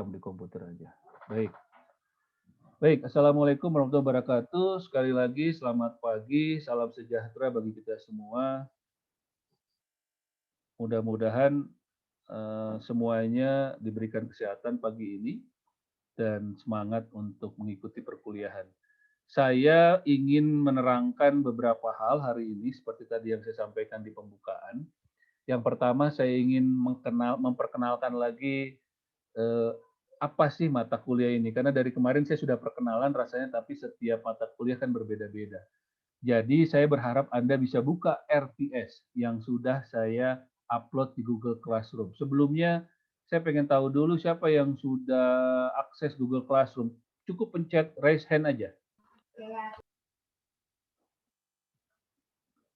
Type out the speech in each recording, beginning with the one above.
rekam di komputer aja. Baik. Baik, Assalamualaikum warahmatullahi wabarakatuh. Sekali lagi, selamat pagi, salam sejahtera bagi kita semua. Mudah-mudahan semuanya diberikan kesehatan pagi ini dan semangat untuk mengikuti perkuliahan. Saya ingin menerangkan beberapa hal hari ini seperti tadi yang saya sampaikan di pembukaan. Yang pertama saya ingin memperkenalkan lagi apa sih mata kuliah ini, karena dari kemarin saya sudah perkenalan rasanya, tapi setiap mata kuliah kan berbeda-beda. Jadi saya berharap Anda bisa buka RPS yang sudah saya upload di Google Classroom. Sebelumnya saya pengen tahu dulu siapa yang sudah akses Google Classroom. Cukup pencet raise hand aja.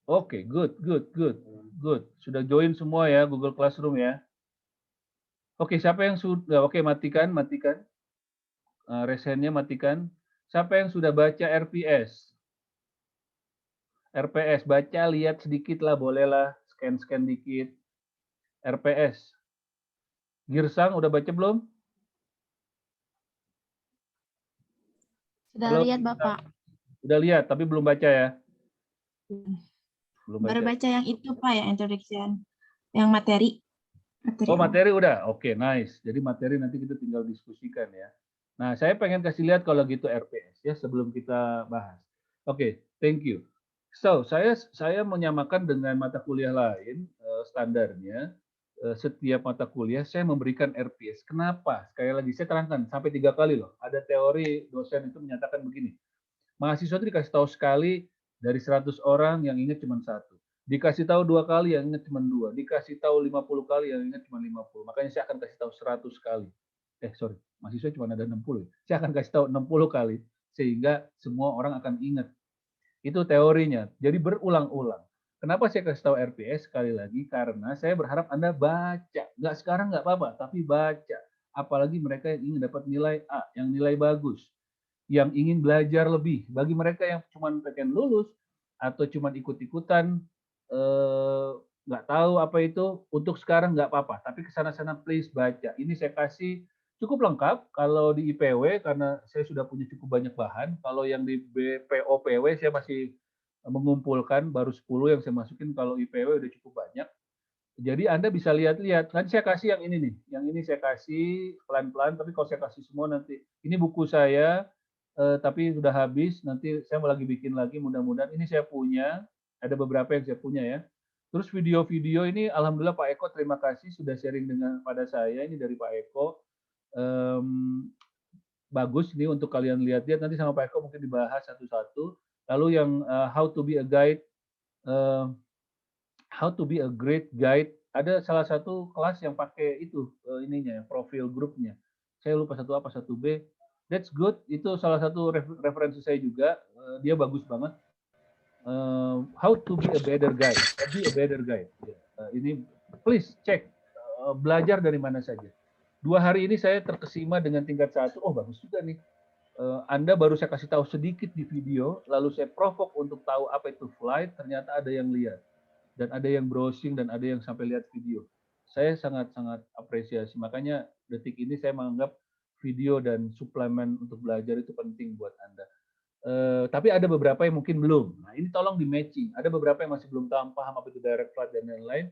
Oke, good. Sudah join semua ya Google Classroom ya. Oke, siapa yang sudah? Oke, matikan. Raise hand-nya matikan. Siapa yang sudah baca RPS? RPS, baca, lihat sedikit lah, bolehlah. Scan dikit. RPS. Girsang, udah baca belum? Sudah Halo, lihat, Bapak. Udah lihat, tapi belum baca ya? Belum Baru baca. baca yang itu, Pak, yang introduction. Yang materi. Oh, materi udah? Oke, nice. Jadi materi nanti kita tinggal diskusikan ya. Nah, saya pengen kasih lihat kalau gitu RPS ya sebelum kita bahas. Oke, thank you. So, saya menyamakan dengan mata kuliah lain, standarnya. Setiap mata kuliah saya memberikan RPS. Kenapa? Sekali lagi saya terangkan sampai 3 kali loh. Ada teori dosen itu menyatakan begini. Mahasiswa itu dikasih tahu sekali dari 100 orang yang ingat cuma satu. Dikasih tahu 2 kali yang ingat cuma 2. Dikasih tahu 50 kali yang ingat cuma 50. Makanya saya akan kasih tahu 100 kali. Sorry, mahasiswa cuma ada 60. Saya akan kasih tahu 60 kali sehingga semua orang akan ingat. Itu teorinya. Jadi berulang-ulang. Kenapa saya kasih tahu RPS sekali lagi? Karena saya berharap Anda baca. Nggak sekarang nggak apa-apa, tapi baca. Apalagi mereka yang ingin dapat nilai A, yang nilai bagus, yang ingin belajar lebih. Bagi mereka yang cuma pengen lulus atau cuma ikut-ikutan, nggak tahu apa itu, untuk sekarang nggak apa-apa. Tapi kesana-sana please baca. Ini saya kasih cukup lengkap kalau di IPW karena saya sudah punya cukup banyak bahan. Kalau yang di BPOPW saya masih mengumpulkan baru 10 yang saya masukin. Kalau IPW udah cukup banyak. Jadi Anda bisa lihat-lihat. Nanti saya kasih yang ini nih. Yang ini saya kasih pelan-pelan, tapi kalau saya kasih semua nanti. Ini buku saya, tapi sudah habis. Nanti saya mau lagi bikin lagi, mudah-mudahan. Ini saya punya, ada beberapa yang saya punya ya. Terus video-video ini, alhamdulillah Pak Eko terima kasih sudah sharing dengan pada saya. Ini dari Pak Eko. Bagus nih untuk kalian lihat-lihat. Nanti sama Pak Eko mungkin dibahas satu-satu. Lalu yang how to be a guide, how to be a great guide. Ada salah satu kelas yang pakai itu ininya, profil grupnya. Saya lupa satu apa, satu B. That's good. Itu salah satu referensi saya juga. Dia bagus banget. How to be a better guide. Be a better guide. Ini please cek. Belajar dari mana saja. 2 hari ini saya terkesima dengan tingkat 1. Oh bagus juga nih. Anda baru saya kasih tahu sedikit di video, lalu saya provoke untuk tahu apa itu flight, ternyata ada yang lihat. Dan ada yang browsing dan ada yang sampai lihat video. Saya sangat-sangat apresiasi. Makanya detik ini saya menganggap video dan suplemen untuk belajar itu penting buat Anda. Tapi ada beberapa yang mungkin belum. Nah, ini tolong di matching. Ada beberapa yang masih belum paham apa itu direct flight dan lain-lain.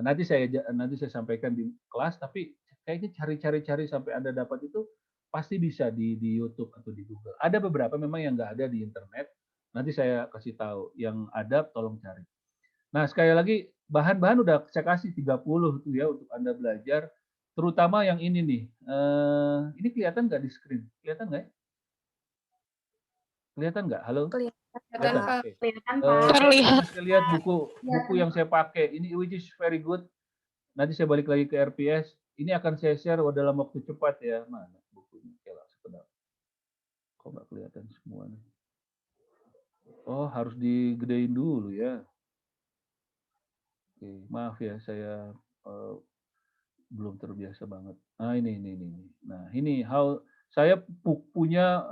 Nanti saya sampaikan di kelas, tapi kayaknya cari-cari sampai Anda dapat itu pasti bisa di YouTube atau di Google. Ada beberapa memang yang nggak ada di internet. Nanti saya kasih tahu. Yang ada tolong cari. Nah, sekali lagi bahan-bahan udah saya kasih 30 tuh ya untuk Anda belajar, terutama yang ini nih. Ini kelihatan nggak di screen? Kelihatan nggak ya? Kelihatan nggak? Halo? Kelihatan. Oke. Terlihat. Saya lihat buku yang saya pakai ini, which is very good. Nanti saya balik lagi ke RPS. Ini akan saya share dalam waktu cepat ya. Mana bukunya? Oke, sekedar. Kok nggak kelihatan semua nih? Oh, harus digedein dulu ya. Oke, maaf ya, saya belum terbiasa banget. Nah, ini. Nah, ini saya punya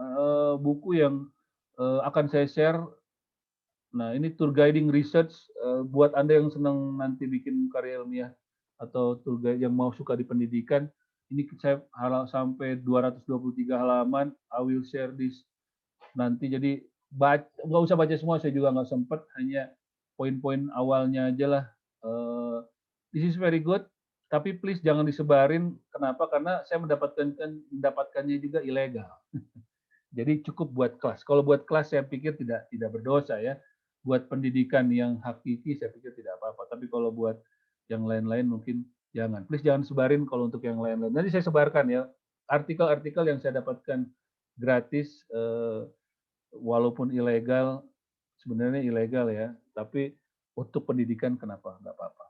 buku yang akan saya share. Nah, ini tour guiding research buat Anda yang senang nanti bikin karya ilmiah atau tour guide yang mau suka di pendidikan. Ini saya sampai 223 halaman. I will share this nanti. Jadi nggak usah baca semua, saya juga nggak sempat, hanya poin-poin awalnya aja lah. This is very good, tapi please jangan disebarin. Kenapa? Karena saya mendapatkannya juga ilegal. Jadi cukup buat kelas. Kalau buat kelas saya pikir tidak berdosa ya. Buat pendidikan yang hakiki saya pikir tidak apa-apa. Tapi kalau buat yang lain-lain mungkin jangan. Please jangan sebarin kalau untuk yang lain-lain. Nanti saya sebarkan ya artikel-artikel yang saya dapatkan gratis, walaupun ilegal, sebenarnya ilegal ya. Tapi untuk pendidikan kenapa? Nggak apa-apa.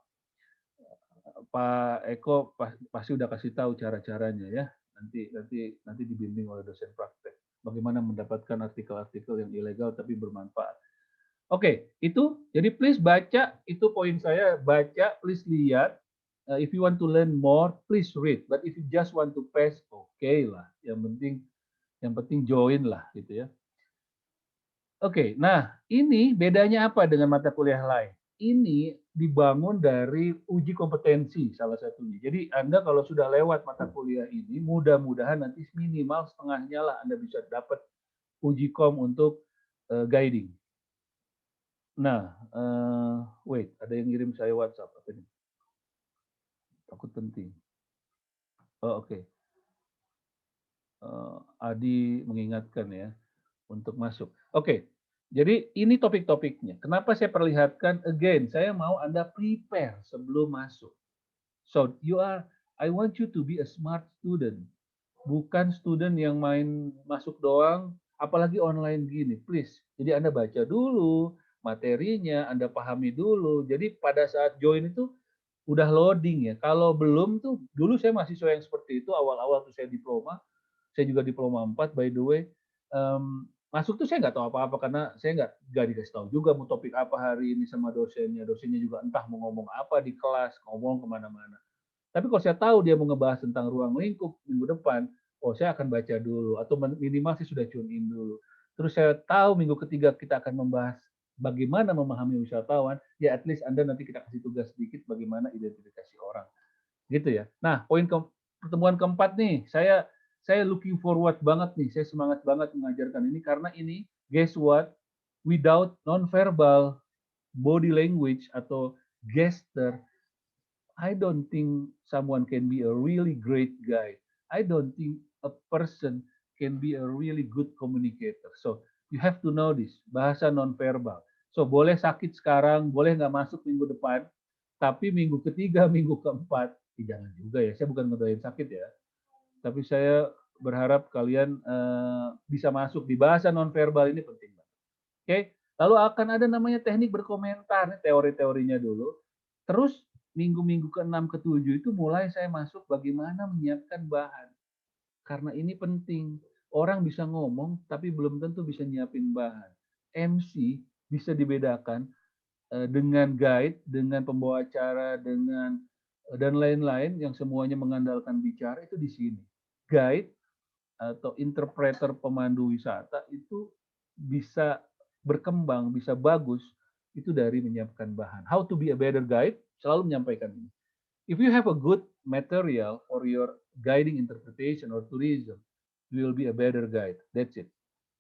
Pak Eko pasti udah kasih tahu cara-caranya ya. Nanti dibimbing oleh dosen praktek. Bagaimana mendapatkan artikel-artikel yang ilegal tapi bermanfaat. Oke, itu. Jadi please baca, itu poin saya, baca, please lihat. If you want to learn more, please read. But if you just want to pass, okay lah. Yang penting join lah gitu ya. Oke, nah ini bedanya apa dengan mata kuliah lain? Ini dibangun dari uji kompetensi salah satunya. Jadi Anda kalau sudah lewat mata kuliah ini, mudah-mudahan nanti minimal setengahnya lah Anda bisa dapat uji kom untuk guiding. Nah, wait, ada yang ngirim saya WhatsApp apa ini? Takut penting. Oh, oke. Adi mengingatkan ya untuk masuk. Oke. Jadi ini topik-topiknya. Kenapa saya perlihatkan again? Saya mau Anda prepare sebelum masuk. So I want you to be a smart student. Bukan student yang main masuk doang, apalagi online gini. Please. Jadi Anda baca dulu materinya, Anda pahami dulu. Jadi pada saat join itu udah loading ya. Kalau belum tuh, dulu saya mahasiswa yang seperti itu, awal-awal tuh saya diploma. Saya juga diploma 4 by the way. Masuk tuh saya nggak tahu apa-apa karena saya nggak dikasih tahu juga mau topik apa hari ini sama dosennya. Dosennya juga entah mau ngomong apa di kelas, ngomong kemana-mana. Tapi kalau saya tahu dia mau ngebahas tentang ruang lingkup minggu depan, oh saya akan baca dulu atau minimal saya sudah tune in dulu. Terus saya tahu minggu ketiga kita akan membahas bagaimana memahami wisatawan, ya at least Anda nanti kita kasih tugas sedikit bagaimana identifikasi orang. Gitu ya. Nah, pertemuan keempat nih, saya looking forward banget nih, saya semangat banget mengajarkan ini karena ini, guess what? Without non-verbal body language atau gesture, I don't think someone can be a really great guide. I don't think a person can be a really good communicator. So you have to know this, bahasa non-verbal. So boleh sakit sekarang, boleh nggak masuk minggu depan, tapi minggu ketiga, minggu keempat, jangan juga ya, saya bukan ngedoain sakit ya, tapi saya berharap kalian bisa masuk di bahasa non-verbal ini penting banget. Oke, lalu akan ada namanya teknik berkomentar, teori-teorinya dulu. Terus minggu-minggu ke-6, ke-7 itu mulai saya masuk bagaimana menyiapkan bahan. Karena ini penting. Orang bisa ngomong tapi belum tentu bisa nyiapin bahan. MC bisa dibedakan dengan guide, dengan pembawa acara, dengan dan lain-lain yang semuanya mengandalkan bicara itu di sini. Guide atau interpreter pemandu wisata itu bisa berkembang, bisa bagus itu dari menyiapkan bahan. How to be a better guide, selalu menyampaikan ini. If you have a good material for your guiding interpretation or tourism, you will be a better guide. That's it.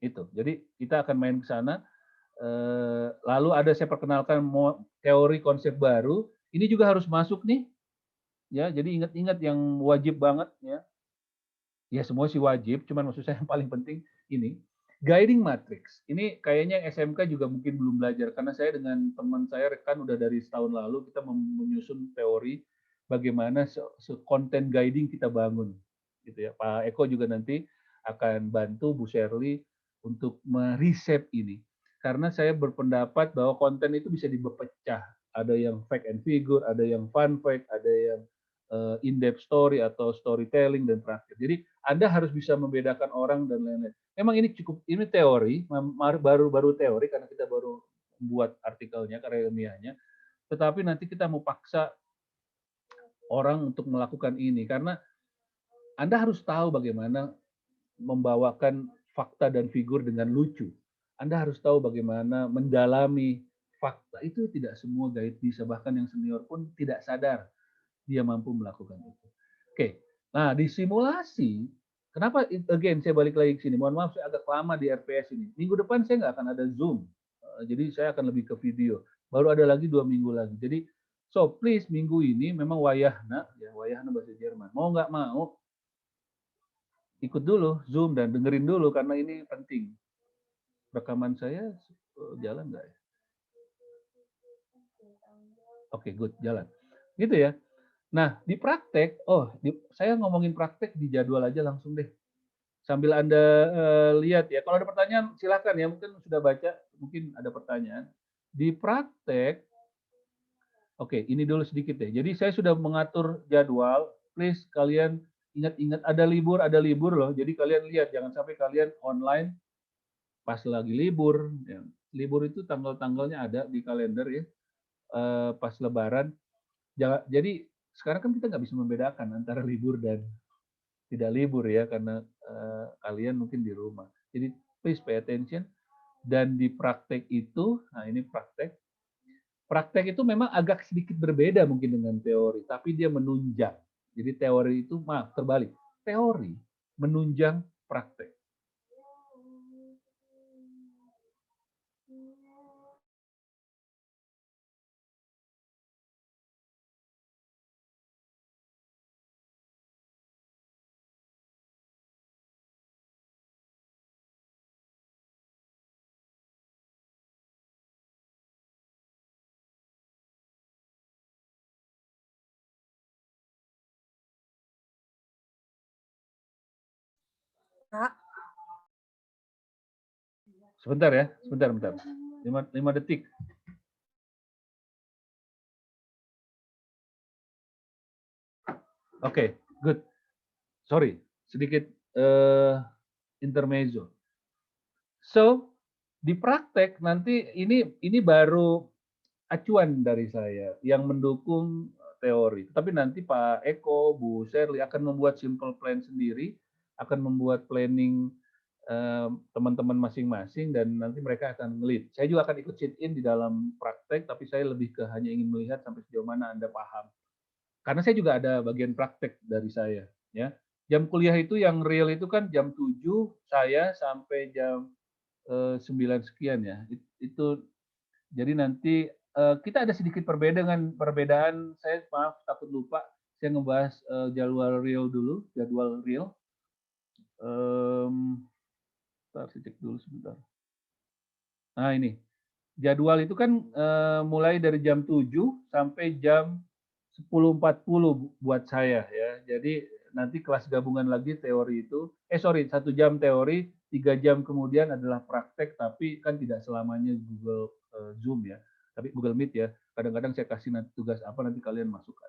Itu. Jadi kita akan main ke sana. Lalu ada saya perkenalkan teori konsep baru. Ini juga harus masuk nih. Ya, jadi ingat-ingat yang wajib banget ya. Ya semua sih wajib, cuman maksud saya yang paling penting ini guiding matrix. Ini kayaknya SMK juga mungkin belum belajar karena saya dengan teman saya rekan udah dari setahun lalu kita menyusun teori bagaimana konten guiding kita bangun gitu ya. Pak Eko juga nanti akan bantu Bu Shirley untuk meriset ini. Karena saya berpendapat bahwa konten itu bisa dipecah. Ada yang fact and figure, ada yang fun fact, ada yang in-depth story atau storytelling dan terakhir. Jadi Anda harus bisa membedakan orang dan lain-lain. Memang ini teori, baru teori karena kita baru buat artikelnya, karya ilmiahnya. Tetapi nanti kita mau paksa orang untuk melakukan ini karena Anda harus tahu bagaimana membawakan fakta dan figur dengan lucu. Anda harus tahu bagaimana mendalami fakta. Itu tidak semua guide bisa, bahkan yang senior pun tidak sadar dia mampu melakukan itu. Oke, Nah, di simulasi, kenapa again saya balik lagi ke sini, mohon maaf saya agak lama di RPS ini. Minggu depan saya nggak akan ada Zoom, jadi saya akan lebih ke video. Baru ada lagi 2 minggu lagi. Jadi, so please minggu ini memang wayahna, ya wayahna bahasa Jerman. Mau nggak mau, ikut dulu Zoom dan dengerin dulu karena ini penting. Rekaman saya jalan nggak ya? Oke, good, jalan. Gitu ya. Nah, di praktek, saya ngomongin praktek di jadwal aja langsung deh. Sambil Anda lihat ya, kalau ada pertanyaan silakan ya, mungkin sudah baca, mungkin ada pertanyaan. Di praktek, oke, ini dulu sedikit deh. Jadi saya sudah mengatur jadwal, please kalian ingat-ingat ada libur loh. Jadi kalian lihat, jangan sampai kalian online pas lagi libur. Ya. Libur itu tanggal-tanggalnya ada di kalender ya, pas Lebaran. Jadi sekarang kan kita nggak bisa membedakan antara libur dan tidak libur ya karena kalian mungkin di rumah. Jadi please pay attention dan di praktek itu, nah ini praktek. Praktek itu memang agak sedikit berbeda mungkin dengan teori, tapi dia menunjang. Jadi teori itu maaf terbalik. Teori menunjang praktek. Kak. Sebentar ya, sebentar. 5 detik. Oke, good. Sorry, sedikit intermezzo. So, di praktek nanti ini baru acuan dari saya yang mendukung teori. Tapi nanti Pak Eko, Bu Sherly akan membuat simple plan sendiri, akan membuat planning teman-teman masing-masing dan nanti mereka akan nge-lead. Saya juga akan ikut sit in di dalam praktek, tapi saya lebih ke hanya ingin melihat sampai sejauh mana Anda paham. Karena saya juga ada bagian praktek dari saya, ya. Jam kuliah itu yang real itu kan jam 7 saya sampai jam 9 sekian ya. Itu jadi nanti kita ada sedikit perbedaan. Saya maaf takut lupa. Saya ngebahas jadwal real. Saya cek dulu sebentar. Nah ini jadwal itu kan mulai dari jam 7 sampai jam 10.40 buat saya ya. Jadi nanti kelas gabungan lagi teori itu. 1 jam teori, 3 jam kemudian adalah praktek, tapi kan tidak selamanya Google Zoom ya. Tapi Google Meet ya. Kadang-kadang saya kasih nanti tugas apa nanti kalian masukkan.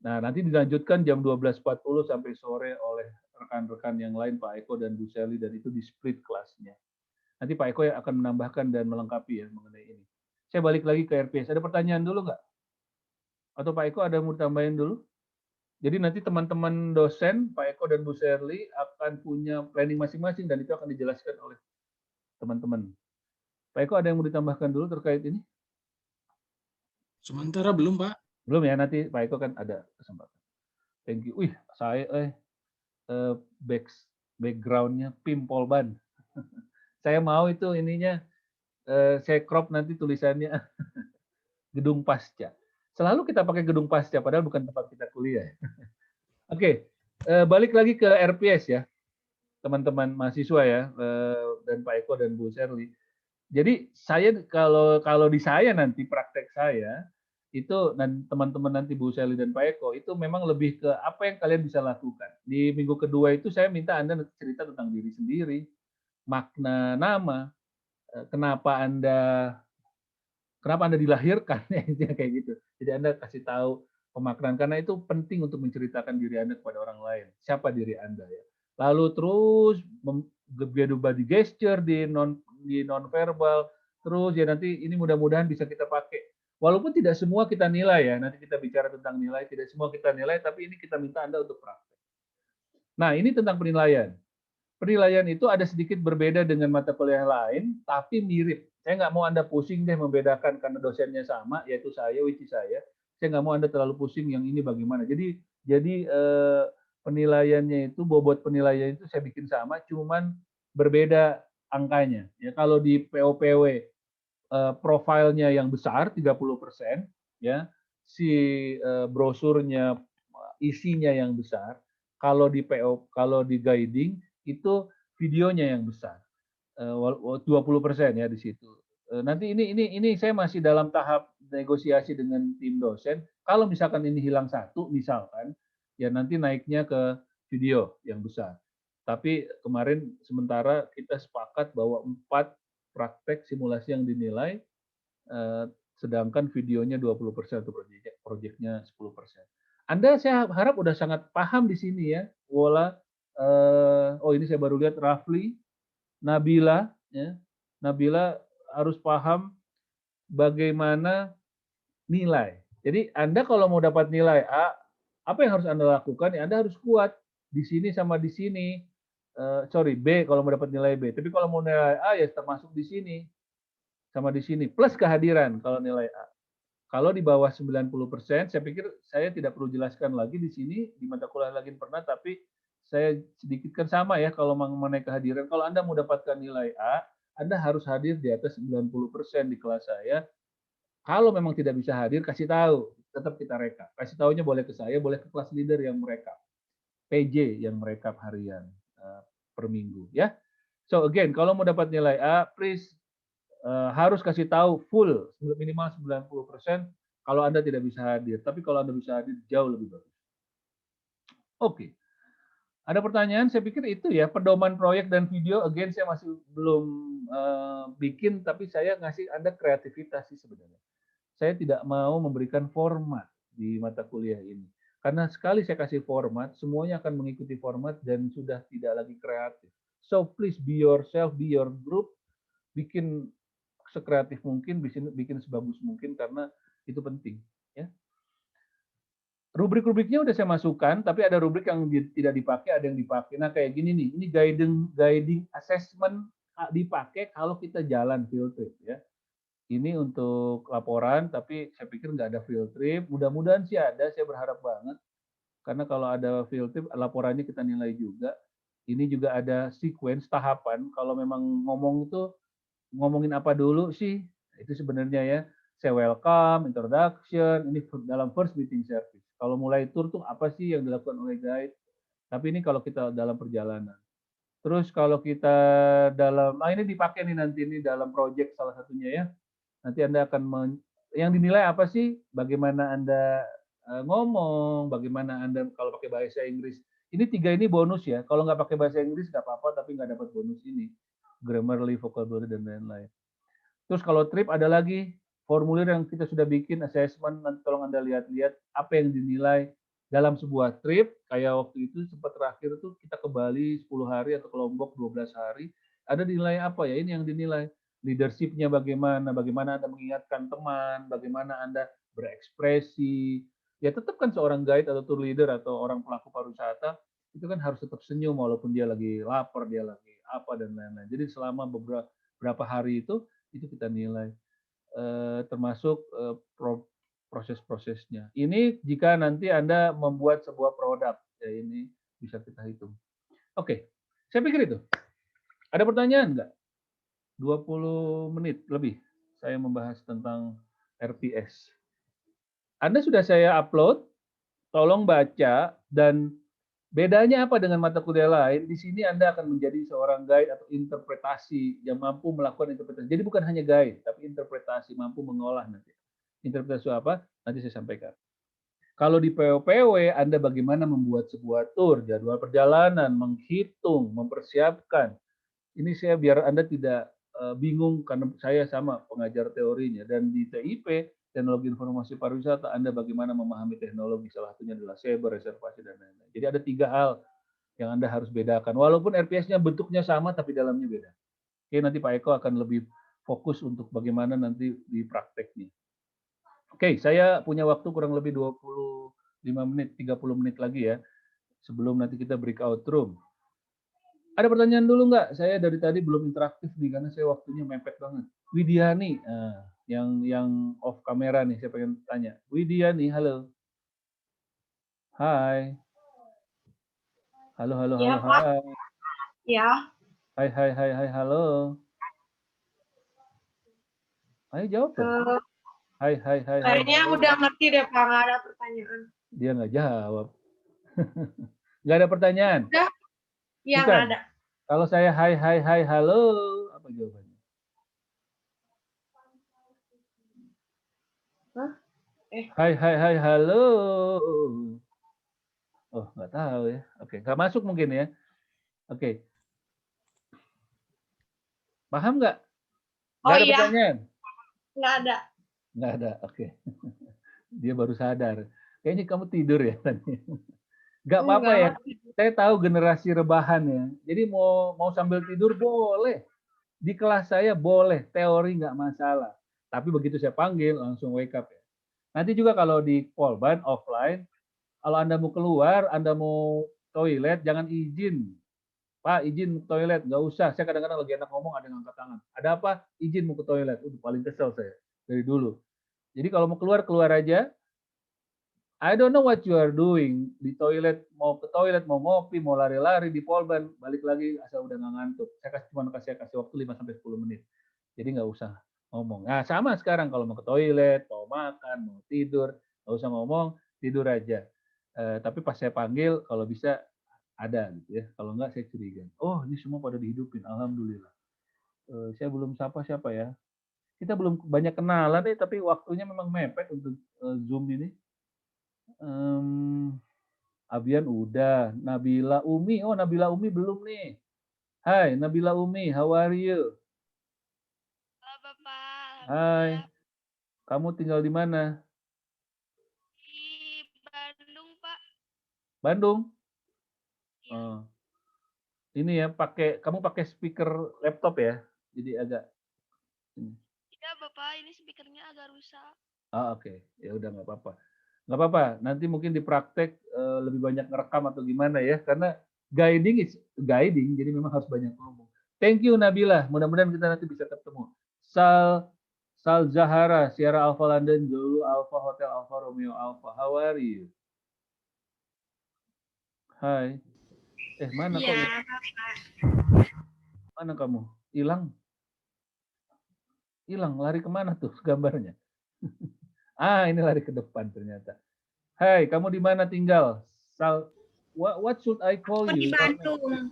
Nah, nanti dilanjutkan jam 12.40 sampai sore oleh rekan-rekan yang lain, Pak Eko dan Bu Sally, dan itu di split kelasnya. Nanti Pak Eko yang akan menambahkan dan melengkapi ya mengenai ini. Saya balik lagi ke RPS. Ada pertanyaan dulu nggak? Atau Pak Eko ada yang mau ditambahin dulu? Jadi nanti teman-teman dosen, Pak Eko dan Bu Sherly akan punya planning masing-masing dan itu akan dijelaskan oleh teman-teman. Pak Eko ada yang mau ditambahkan dulu terkait ini? Sementara belum, Pak. Belum ya, nanti Pak Eko kan ada kesempatan. Thank you. Wih, saya background-nya Pim Polban. Saya mau itu ininya, saya crop nanti tulisannya Gedung Pasca. Selalu kita pakai Gedung Pasca, padahal bukan tempat kita kuliah. Oke, balik lagi ke RPS ya, teman-teman mahasiswa ya, dan Pak Eko dan Bu Sherly. Jadi saya kalau di saya nanti praktek saya itu dan teman-teman nanti Bu Sherly dan Pak Eko itu memang lebih ke apa yang kalian bisa lakukan. Di minggu kedua itu saya minta Anda cerita tentang diri sendiri, makna nama, kenapa Anda dilahirkan ya kayak gitu. Jadi Anda kasih tahu pemaknaan karena itu penting untuk menceritakan diri Anda kepada orang lain. Siapa diri Anda ya. Lalu terus body gesture di non verbal, terus ya nanti ini mudah-mudahan bisa kita pakai. Walaupun tidak semua kita nilai ya, nanti kita bicara tentang nilai, tidak semua kita nilai, tapi ini kita minta Anda untuk praktek. Nah, ini tentang penilaian. Penilaian itu ada sedikit berbeda dengan mata kuliah lain, tapi mirip. Saya nggak mau Anda pusing deh membedakan karena dosennya sama, yaitu saya, which is saya. Saya nggak mau Anda terlalu pusing yang ini bagaimana. Jadi penilaiannya itu, bobot penilaian itu saya bikin sama, cuman berbeda angkanya. Ya, kalau di POPW profilnya yang besar 30%, ya, si brosurnya isinya yang besar. Kalau di kalau di guiding itu videonya yang besar. 20% ya di situ. Nanti ini saya masih dalam tahap negosiasi dengan tim dosen. Kalau misalkan ini hilang satu, misalkan, ya nanti naiknya ke video yang besar. Tapi kemarin sementara kita sepakat bahwa 4 praktek simulasi yang dinilai, sedangkan videonya 20% atau proyeknya 10%. Anda saya harap udah sangat paham di sini ya, Wola. Oh ini saya baru lihat Rafli, Nabila, ya. Nabila harus paham bagaimana nilai. Jadi Anda kalau mau dapat nilai A, apa yang harus Anda lakukan? Ya Anda harus kuat di sini sama di sini. Sorry, B kalau mau dapat nilai B. Tapi kalau mau nilai A ya termasuk di sini sama di sini. Plus kehadiran kalau nilai A. Kalau di bawah 90%, saya pikir saya tidak perlu jelaskan lagi di sini, di mata kuliah lagi pernah, tapi saya sedikitkan sama ya kalau mengenai kehadiran. Kalau Anda mau dapatkan nilai A, Anda harus hadir di atas 90% di kelas saya. Kalau memang tidak bisa hadir, kasih tahu. Tetap kita rekap. Kasih tahunya boleh ke saya, boleh ke kelas leader yang merekap. PJ yang merekap harian per minggu. Ya. So again, kalau mau dapat nilai A, please harus kasih tahu full minimal 90% kalau Anda tidak bisa hadir. Tapi kalau Anda bisa hadir jauh lebih bagus. Oke. Ada pertanyaan? Saya pikir itu ya pedoman proyek dan video. Again saya masih belum bikin, tapi saya ngasih Anda kreativitas sih sebenarnya. Saya tidak mau memberikan format di mata kuliah ini. Karena sekali saya kasih format, semuanya akan mengikuti format dan sudah tidak lagi kreatif. So please be yourself, be your group, bikin sekreatif mungkin, bikin sebagus mungkin karena itu penting. Ya. Rubrik-rubriknya udah saya masukkan, tapi ada rubrik yang tidak dipakai, ada yang dipakai. Nah kayak gini nih, ini guiding assessment dipakai kalau kita jalan field trip ya. Ini untuk laporan, tapi saya pikir nggak ada field trip. Mudah-mudahan sih ada, saya berharap banget. Karena kalau ada field trip, laporannya kita nilai juga. Ini juga ada sequence, tahapan. Kalau memang ngomong itu ngomongin apa dulu sih? Itu sebenarnya ya. Saya welcome, introduction, ini dalam first meeting service. Kalau mulai tour tuh apa sih yang dilakukan oleh guide? Tapi ini kalau kita dalam perjalanan. Terus kalau kita dalam, ini dipakai nih nanti ini dalam project salah satunya ya. Nanti Anda akan yang dinilai apa sih? Bagaimana Anda ngomong, bagaimana Anda kalau pakai bahasa Inggris. Ini 3 ini bonus ya. Kalau nggak pakai bahasa Inggris nggak apa-apa, tapi nggak dapat bonus ini. Grammarly, vocabulary, dan lain-lain. Terus kalau trip ada lagi formulir yang kita sudah bikin, assessment, nanti tolong Anda lihat-lihat apa yang dinilai dalam sebuah trip. Kayak waktu itu sempat terakhir tuh kita ke Bali 10 hari atau ke Lombok 12 hari. Ada dinilai apa ya? Ini yang dinilai. Leadership-nya bagaimana, bagaimana Anda mengingatkan teman, bagaimana Anda berekspresi. Ya tetap kan seorang guide atau tour leader atau orang pelaku pariwisata itu kan harus tetap senyum walaupun dia lagi lapar, dia lagi apa dan lain-lain. Jadi selama beberapa hari itu kita nilai termasuk proses-prosesnya. Ini jika nanti Anda membuat sebuah produk, ya ini bisa kita hitung. Oke, saya pikir itu. Ada pertanyaan nggak? 20 menit lebih saya membahas tentang RPS. Anda sudah saya upload, tolong baca dan bedanya apa dengan mata kuliah lain? Di sini Anda akan menjadi seorang guide atau interpretasi yang mampu melakukan interpretasi. Jadi bukan hanya guide, tapi interpretasi, mampu mengolah nanti. Interpretasi apa? Nanti saya sampaikan. Kalau di POPW, Anda bagaimana membuat sebuah tour, jadwal perjalanan, menghitung, mempersiapkan. Ini saya biar Anda tidak bingung karena saya sama pengajar teorinya. Dan di TIP, teknologi informasi pariwisata, Anda bagaimana memahami teknologi, salah satunya adalah cyber, reservasi, dan lain-lain. Jadi ada 3 hal yang Anda harus bedakan. Walaupun RPS-nya bentuknya sama, tapi dalamnya beda. Oke, nanti Pak Eko akan lebih fokus untuk bagaimana nanti di prakteknya. Oke, saya punya waktu kurang lebih 25 menit, 30 menit lagi ya, sebelum nanti kita breakout room. Ada pertanyaan dulu nggak? Saya dari tadi belum interaktif nih, karena saya waktunya mepet banget. Widiani, yang off kamera nih, saya pengen tanya. Widiani, halo. Hai. Halo, halo, Ya, halo, Pak. hai. Ya. Hai, hai, hai, hai, halo. Ayo jawab dong. Hai, hai, hai, hai. Kayaknya udah ngerti deh, Pak. Nggak ada pertanyaan. Dia nggak jawab. Nggak ada pertanyaan? Udah? Iya, Bukan. nggak ada. Kalau saya hai, hai, hai, halo, apa jawabannya? Hah? Hai, hai, hai, halo. Oh, nggak tahu ya. Oke, nggak masuk mungkin ya. Oke, paham nggak? Nggak Oh ada iya, pertanyaan? nggak ada. Nggak ada, oke. Dia baru sadar. Kayaknya kamu tidur ya tadi. Nggak apa-apa ya. Enggak. Saya tahu generasi rebahan ya. Jadi mau sambil tidur boleh. Di kelas saya boleh, teori nggak masalah. Tapi begitu saya panggil, langsung wake up ya. Nanti juga kalau di Polban offline, kalau Anda mau keluar, Anda mau toilet, jangan izin. Pak, izin ke toilet. Nggak usah. Saya kadang-kadang lagi enak ngomong, ada yang angkat tangan. Ada apa? Izin mau ke toilet. Udah paling kesel saya dari dulu. Jadi kalau mau keluar, keluar aja. I don't know what you are doing. Di toilet, mau ke toilet, mau ngopi, mau lari-lari di Polban, balik lagi asal udah nggak ngantuk. Saya cuma kasih waktu 5-10 menit. Jadi nggak usah ngomong. Nah, sama sekarang kalau mau ke toilet, mau makan, mau tidur, nggak usah ngomong, tidur aja. Tapi pas saya panggil, kalau bisa ada gitu ya. Kalau nggak saya curiga. Oh, ini semua pada dihidupin. Alhamdulillah. Saya belum sapa siapa ya. Kita belum banyak kenalan deh, tapi waktunya memang mepet untuk Zoom ini. Abian udah, Nabila Umi. Oh, Nabila Umi belum nih. Hai, Nabila Umi, how are you? Halo Bapak, Hai, alhamdulillah. kamu tinggal di mana? Di Bandung, Pak. Bandung? Iya. Oh, ini ya, kamu pakai speaker laptop ya? Jadi agak ini. Iya, Bapak, ini speakernya agak rusak. Ah, oke. Ya udah nggak apa-apa. Nggak apa-apa. Nanti mungkin di praktek lebih banyak ngerekam atau gimana ya? Karena guiding is guiding, jadi memang harus banyak ngomong. Thank you Nabila. Mudah-mudahan kita nanti bisa ketemu. Sal Zahara, Sierra Alpha London, Zulu Alpha Hotel Alpha Romeo Alpha. How are you? Hai. Mana kok? Iya, Mana kamu? Hilang? Hilang. Lari kemana tuh gambarnya? Ini lari ke depan ternyata. Hai, kamu di mana tinggal? What should I call aku di you? Bandung.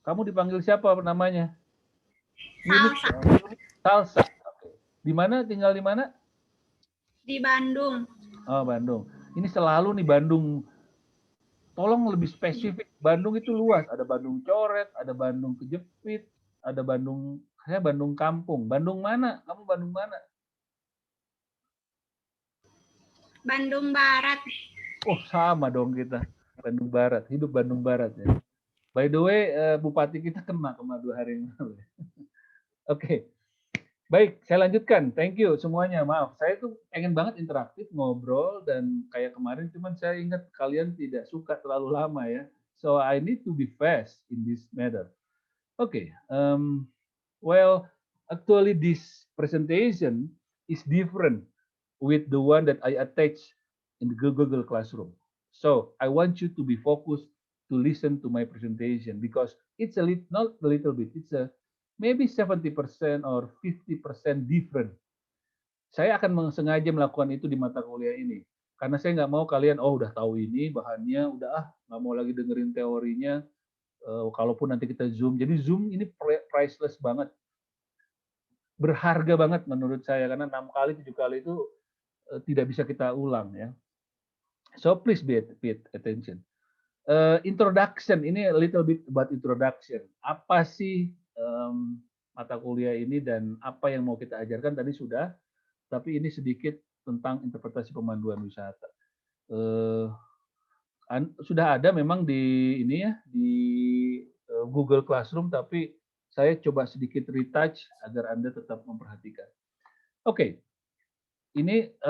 Kamu dipanggil siapa namanya? Salsa. Salsa. Di mana? Tinggal di mana? Di Bandung. Oh, Bandung. Ini selalu nih Bandung. Tolong lebih spesifik. Bandung itu luas. Ada Bandung Coret, ada Bandung Kejepit, ada saya Bandung Kampung. Bandung mana? Kamu Bandung mana? Bandung Barat. Oh, sama dong kita. Bandung Barat. Hidup Bandung Barat ya. By the way, Bupati kita kena 2 hari yang lalu. Oke. Baik, saya lanjutkan. Thank you semuanya. Maaf, saya tuh pengen banget interaktif, ngobrol, dan kayak kemarin, cuman saya ingat kalian tidak suka terlalu lama ya. So, I need to be fast in this matter. Okay. Well, actually this presentation is different with the one that I attached in the Google Classroom. So, I want you to be focused to listen to my presentation because it's not a little bit, it's maybe 70% or 50% different. Saya akan sengaja melakukan itu di mata kuliah ini. Karena saya nggak mau kalian, udah tahu ini bahannya, udah nggak mau lagi dengerin teorinya. Kalaupun nanti kita Zoom. Jadi Zoom ini priceless banget. Berharga banget menurut saya. Karena 6 kali, 7 kali itu tidak bisa kita ulang ya. So please be attention. Introduction, ini a little bit about introduction. Apa sih mata kuliah ini dan apa yang mau kita ajarkan tadi sudah, tapi ini sedikit tentang interpretasi pemanduan wisata. Sudah ada memang di ini ya di Google Classroom, tapi saya coba sedikit retouch agar Anda tetap memperhatikan. Oke. Ini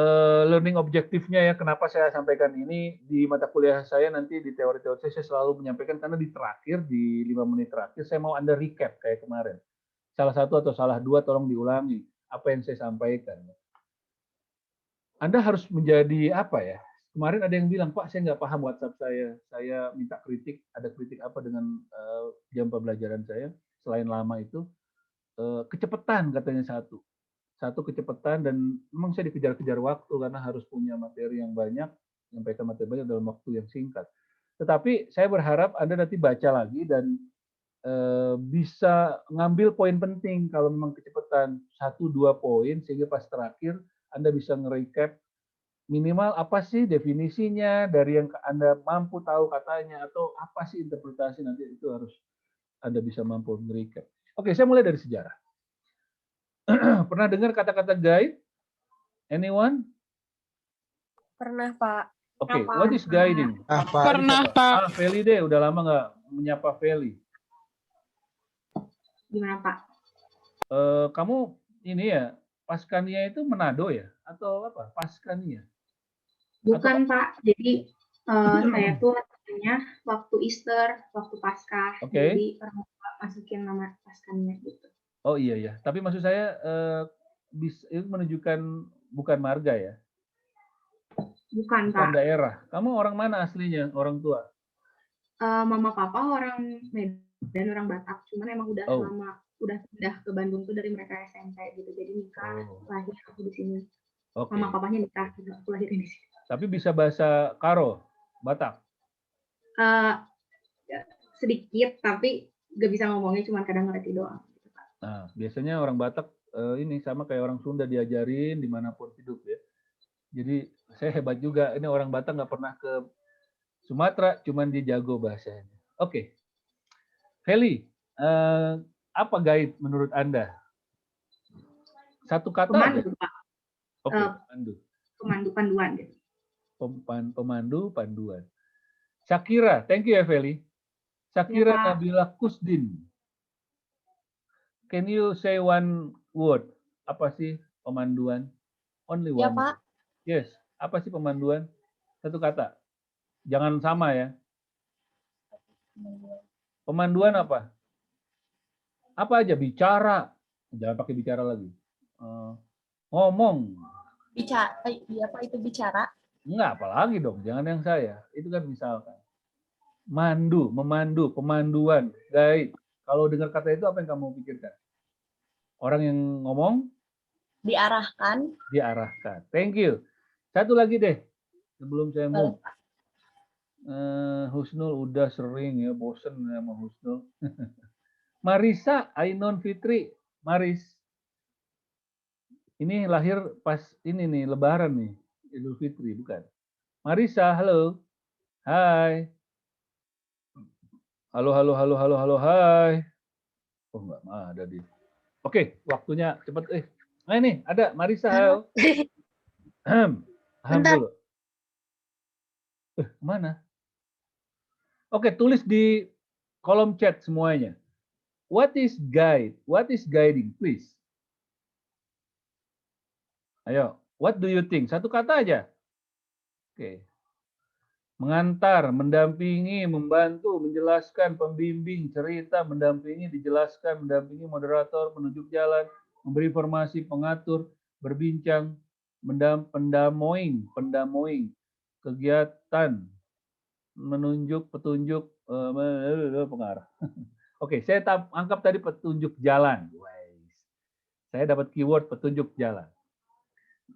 learning objektifnya ya, kenapa saya sampaikan ini di mata kuliah saya nanti di teori-teori saya selalu menyampaikan karena di terakhir, di 5 menit terakhir, saya mau Anda recap kayak kemarin. Salah satu atau salah dua tolong diulangi apa yang saya sampaikan. Anda harus menjadi apa ya, Kemarin ada yang bilang, Pak, saya nggak paham WhatsApp saya minta kritik, ada kritik apa dengan jam pembelajaran saya, selain lama itu, kecepatan katanya satu kecepatan, dan memang saya dikejar-kejar waktu karena harus punya materi yang banyak, menyampaikan materi banyak dalam waktu yang singkat. Tetapi saya berharap Anda nanti baca lagi dan bisa ngambil poin penting kalau memang kecepatan 1-2 poin, sehingga pas terakhir Anda bisa nge-recap minimal apa sih definisinya dari yang Anda mampu tahu katanya, atau apa sih interpretasi, nanti itu harus Anda bisa mampu nge-recap. Oke, saya mulai dari sejarah. Pernah dengar kata-kata guide? Anyone? Pernah, Pak. Oke, what is guiding? Pernah, Pak. Feli deh, udah lama nggak menyapa Feli. Gimana Pak? Kamu ini ya, Paskania itu Manado ya? Atau apa? Paskania? Bukan Pak, jadi saya tuh latihannya waktu Easter, waktu Paskah. Oke. Jadi orang tua masukin nama Paskahnya gitu. Oh iya ya, tapi maksud saya itu menunjukkan bukan marga ya? Bukan Bukan Pak. daerah. Kamu orang mana aslinya, orang tua? Mama papa orang Medan, orang Batak. Cuman emang udah Oh. lama, udah pindah ke Bandung tuh dari mereka SMP gitu. Jadi nikah, Oh. lahir aku di sini. Oke. Mama papanya nikah juga, aku lahir di sini. Tapi bisa bahasa Karo, Batak? Sedikit, tapi gak bisa ngomongnya, cuma kadang ngerti doang. Nah, biasanya orang Batak ini sama kayak orang Sunda, diajarin dimanapun hidup ya. Jadi saya hebat juga. Ini orang Batak nggak pernah ke Sumatera, cuman dia jago bahasanya. Oke. Feli, apa guide menurut Anda? Satu kata aja. Pemandu Pak, Oke, pemandu. pemandu panduan gitu. Pemandu panduan. Shakira, thank you ya Feli. Shakira Ya, Pak. Nabila Kusdin. Can you say one word? Apa sih pemanduan? Only one. Ya, Pak. Yes. Apa sih pemanduan? Satu kata. Jangan sama ya. Pemanduan apa? Apa aja? Bicara. Jangan pakai bicara lagi. Ngomong. Bicara, apa itu bicara? Enggak, apalagi dong. Jangan yang saya. Itu kan misalkan. Memandu, pemanduan, guide. Kalau dengar kata itu apa yang kamu pikirkan? Orang yang ngomong? Diarahkan. Diarahkan. Thank you. Satu lagi deh. Sebelum saya move. Husnul udah sering ya, bosen sama Husnul. Marisa Ainon Fitri. Maris. Ini lahir pas ini nih, Lebaran nih. Idul Fitri, bukan? Marisa, halo. Hai. Halo, hai. Oh, enggak ada di. Oke, waktunya cepet. Nah ini, ada Marisa, halo. Alhamdulillah. Kemana? Oke, tulis di kolom chat semuanya. What is guide? What is guiding, please? Ayo, what do you think? Satu kata aja. Oke. Mengantar, mendampingi, membantu, menjelaskan, pembimbing, cerita, mendampingi, dijelaskan, mendampingi, moderator, menunjuk jalan, memberi informasi, pengatur, berbincang, pendamoing, kegiatan, menunjuk, petunjuk, pengarah. Oke, saya anggap tadi petunjuk jalan. Saya dapat keyword petunjuk jalan.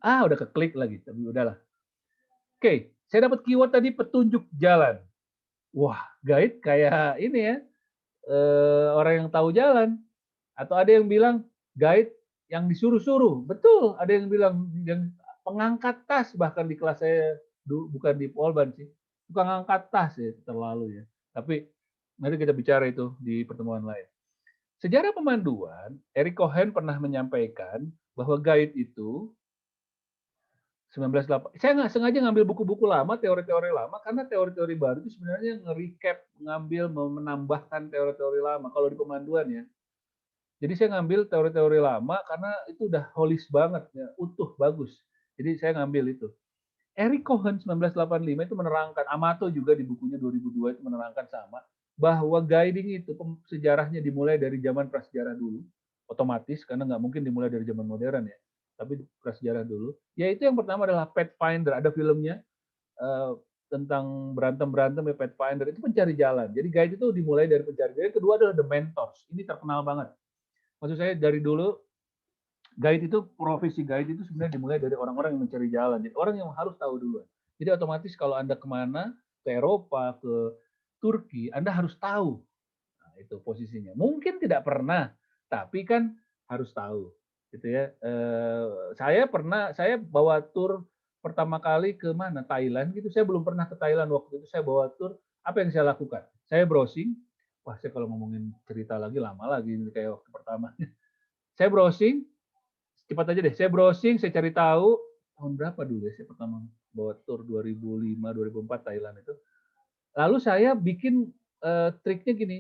Udah keklik lagi, tapi udahlah. Oke, saya dapat keyword tadi petunjuk jalan. Wah, guide kayak ini ya, orang yang tahu jalan. Atau ada yang bilang guide yang disuruh-suruh. Betul, ada yang bilang yang pengangkat tas, bahkan di kelas saya, bukan di Polban sih. Tukang angkat tas ya, terlalu ya. Tapi nanti kita bicara itu di pertemuan lain. Sejarah pemanduan, Eric Cohen pernah menyampaikan bahwa guide itu 1908. Saya nggak sengaja ngambil buku-buku lama, teori-teori lama, karena teori-teori baru itu sebenarnya nge-recap, menambahkan teori-teori lama. Kalau di pemanduan ya. Jadi saya ngambil teori-teori lama karena itu udah holis banget, ya, utuh, bagus. Jadi saya ngambil itu. Eric Cohen 1985 itu menerangkan, Amato juga di bukunya 2002 itu menerangkan sama, bahwa guiding itu sejarahnya dimulai dari zaman prasejarah dulu, otomatis karena nggak mungkin dimulai dari zaman modern ya, tapi prasejarah dulu. Yaitu yang pertama adalah Pathfinder, ada filmnya, tentang berantem ya Pathfinder itu pencari jalan. Jadi guide itu dimulai dari pencari jalan. Yang kedua adalah the mentors. Ini terkenal banget. Maksud saya dari dulu guide itu profesi guide itu sebenarnya dimulai dari orang-orang yang mencari jalan. Jadi orang yang harus tahu duluan. Jadi otomatis kalau Anda kemana ke Eropa, ke Turki, Anda harus tahu. Nah, itu posisinya. Mungkin tidak pernah, tapi kan harus tahu. Gitu ya. Saya bawa tur pertama kali ke mana? Thailand gitu. Saya belum pernah ke Thailand waktu itu. Saya bawa tur. Apa yang saya lakukan? Saya browsing. Wah, saya kalau ngomongin cerita lagi lama lagi kayak waktu pertama. Saya browsing. Cepat aja deh. Saya browsing, saya cari tahu tahun berapa dulu ya saya pertama bawa tur 2005, 2004 Thailand itu. Lalu saya bikin triknya gini.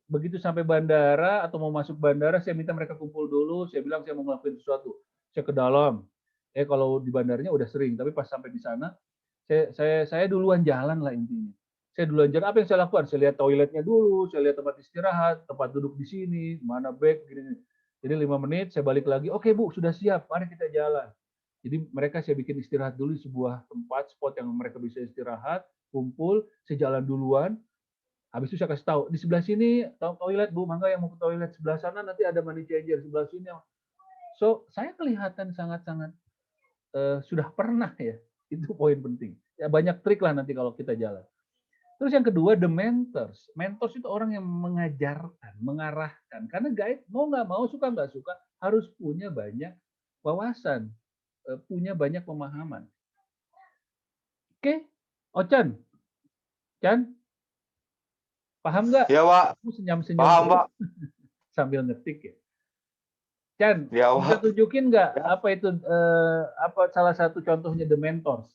Begitu sampai bandara atau mau masuk bandara, saya minta mereka kumpul dulu. Saya bilang saya mau ngelakuin sesuatu. Saya ke dalam. Kalau di bandaranya udah sering, tapi pas sampai di sana, saya duluan jalan lah intinya. Saya duluan jalan. Apa yang saya lakukan? Saya lihat toiletnya dulu, saya lihat tempat istirahat, tempat duduk di sini, mana bag, gini. Jadi 5 menit, saya balik lagi. Oke Bu, sudah siap, mari kita jalan. Jadi mereka saya bikin istirahat dulu di sebuah tempat, spot yang mereka bisa istirahat, kumpul, saya jalan duluan. Habis itu saya kasih tahu, di sebelah sini toilet Bu, mangga yang mau ke toilet. Sebelah sana nanti ada money changer, sebelah sini. So, saya kelihatan sangat-sangat sudah pernah ya. Itu poin penting. Ya banyak trik lah nanti kalau kita jalan. Terus yang kedua, the mentors. Mentors itu orang yang mengajarkan, mengarahkan. Karena guide mau nggak mau, suka nggak suka, harus punya banyak wawasan, punya banyak pemahaman. Oke, Ochan, Chan, paham nggak? Ya, Pak. Kamu senyum-senyum Paham, Pak. sambil ngetik ya. Chan, Ya, bisa Pak. tunjukin nggak Ya. apa itu apa salah satu contohnya the mentors?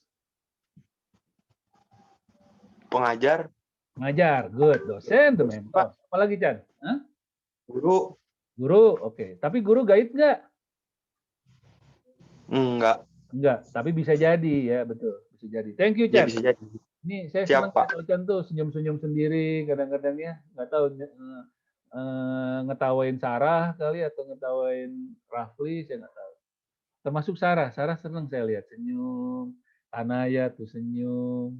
Pengajar, Ngajar, good. Dosen, the mentors. Apalagi Chan? Hah? guru, Guru, oke. Tapi guru guide nggak? enggak. Enggak, tapi bisa jadi ya, betul. Bisa jadi. Thank you, Ya Chan. bisa jadi. Ini saya senang Siap, Pak. lihat Ochan tuh senyum-senyum sendiri kadang-kadang ya. Nggak tahu ngetawain Sarah kali atau ngetawain Rafli, saya nggak tahu. Termasuk Sarah. Sarah senang saya lihat senyum. Tanaya tuh senyum.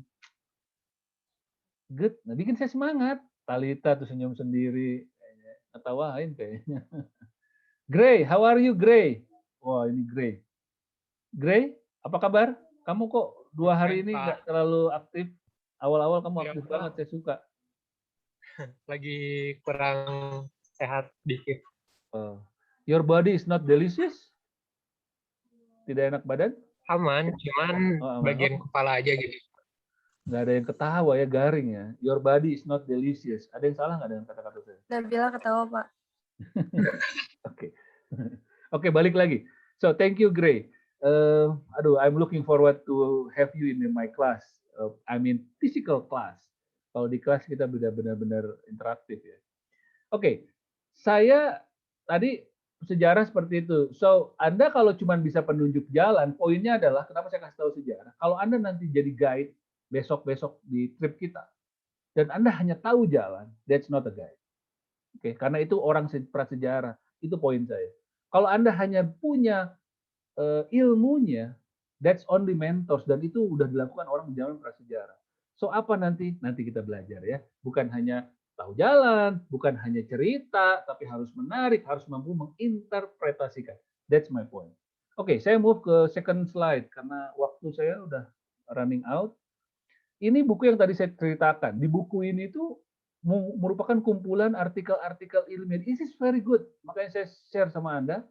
Good. Nah, bikin saya semangat. Talita tuh senyum sendiri. Ngetawain kayaknya. Gray, how are you, Gray? Wah, ini Gray. Gray, apa kabar? Kamu kok 2 hari ini nggak terlalu aktif? Awal-awal kamu aktif banget, saya suka. Lagi kurang sehat dikit. Your body is not delicious? Tidak enak badan? Aman, cuman bagian kepala aja gitu. Nggak ada yang ketawa ya, garing ya. Your body is not delicious. Ada yang salah nggak dengan kata-kata saya? Nabila ketawa, Pak. Oke. Oke, balik lagi. So, thank you, Gray. I'm looking forward to have you in my class. I mean, physical class. Kalau di kelas kita benar-benar interaktif ya. Oke, saya tadi sejarah seperti itu. So, Anda kalau cuma bisa penunjuk jalan, poinnya adalah kenapa saya kasih tahu sejarah. Kalau Anda nanti jadi guide besok-besok di trip kita, dan Anda hanya tahu jalan, that's not a guide. Oke, karena itu orang prasejarah. Itu poin saya. Kalau Anda hanya punya ilmunya, that's only mentors, dan itu udah dilakukan orang di zaman prasejarah. So apa nanti? Nanti kita belajar ya. Bukan hanya tahu jalan, bukan hanya cerita, tapi harus menarik, harus mampu menginterpretasikan. That's my point. Oke, saya move ke second slide karena waktu saya udah running out. Ini buku yang tadi saya ceritakan. Di buku ini tuh merupakan kumpulan artikel-artikel ilmiah. This is very good. Makanya saya share sama Anda.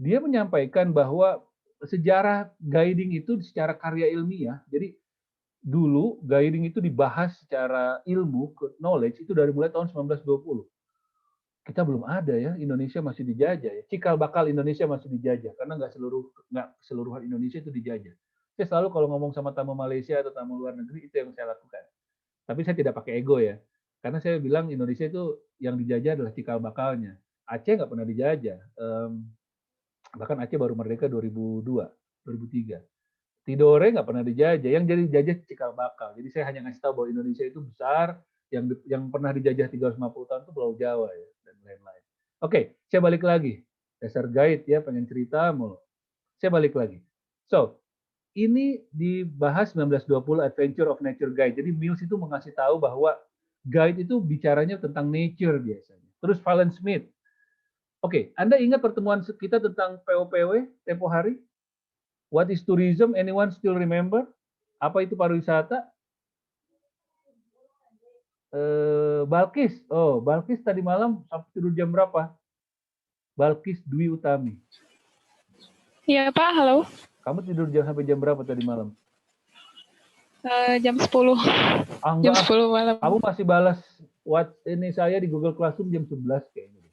Dia menyampaikan bahwa sejarah guiding itu secara karya ilmiah. Jadi dulu guiding itu dibahas secara ilmu, knowledge itu dari mulai tahun 1920. Kita belum ada ya, Indonesia masih dijajah ya. Cikal bakal Indonesia masih dijajah karena nggak keseluruhan Indonesia itu dijajah. Saya selalu kalau ngomong sama tamu Malaysia atau tamu luar negeri itu yang saya lakukan. Tapi saya tidak pakai ego ya. Karena saya bilang Indonesia itu yang dijajah adalah cikal bakalnya. Aceh nggak pernah dijajah. Bahkan Aceh baru merdeka 2002, 2003. Tidore nggak pernah dijajah, yang jadi dijajah cikal bakal. Jadi saya hanya ngasih tahu bahwa Indonesia itu besar, yang pernah dijajah 350 tahun itu Pulau Jawa ya, dan lain-lain. Oke, saya balik lagi. Dasar guide ya, pengen cerita mulu. Saya balik lagi. So, ini dibahas 1920 Adventure of Nature Guide. Jadi Mills itu mengasih tahu bahwa guide itu bicaranya tentang nature biasanya. Terus Valen Smith. Oke, Anda ingat pertemuan kita tentang POPW tempo hari? What is tourism? Anyone still remember? Apa itu pariwisata? Balkis. Oh, Balkis tadi malam sampai tidur jam berapa? Balkis Dwi Utami. Iya Pak, halo. Kamu tidur sampai jam berapa tadi malam? Jam 10. Jam Enggak. 10 malam. Kamu masih balas ini saya di Google Classroom jam 11 kayaknya.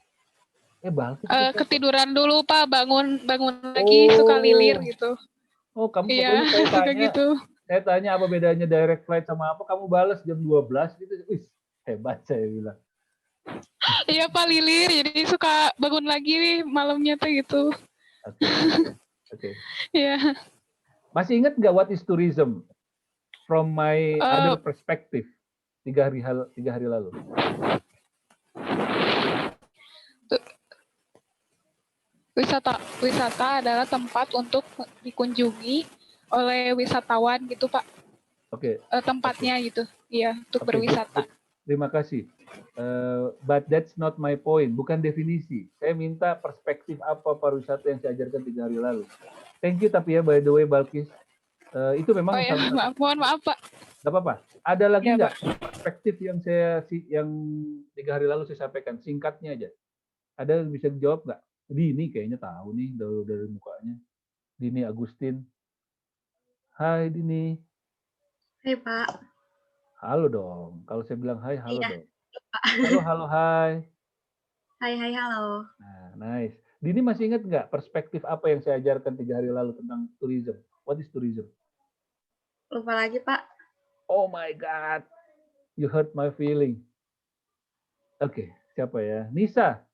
Balkis. Ketiduran dulu Pak, bangun lagi suka lilir gitu. Oh, kamu Iya, saya suka tanya, gitu. saya tanya apa bedanya direct flight sama apa, kamu balas jam 12 gitu. Wih, hebat saya bilang. Iya Pak, lilir, jadi suka bangun lagi nih malamnya tuh gitu. Oke. Iya. Masih ingat nggak what is tourism? From my other perspective, 3 hari lalu. Wisata adalah tempat untuk dikunjungi oleh wisatawan gitu Pak. Oke. Tempatnya gitu, iya untuk berwisata. Terima kasih. But that's not my point. Bukan definisi. Saya minta perspektif apa pariwisata yang saya ajarkan 3 hari lalu. Thank you tapi ya by the way Balkis. Itu memang mohon maaf Pak. Gak apa-apa. Ada lagi nggak perspektif yang 3 hari lalu saya sampaikan? Singkatnya aja. Ada yang bisa dijawab nggak? Dini kayaknya tahu nih dari mukanya. Dini Agustin. Hai Dini. Hai Pak. Halo dong. Kalau saya bilang hai, halo Iya. dong. Halo, hai. Hai, halo. Nah, nice. Dini masih ingat nggak perspektif apa yang saya ajarkan 3 hari lalu tentang tourism? What is tourism? Lupa lagi Pak. Oh my God. You hurt my feeling. Oke, siapa ya? Nisa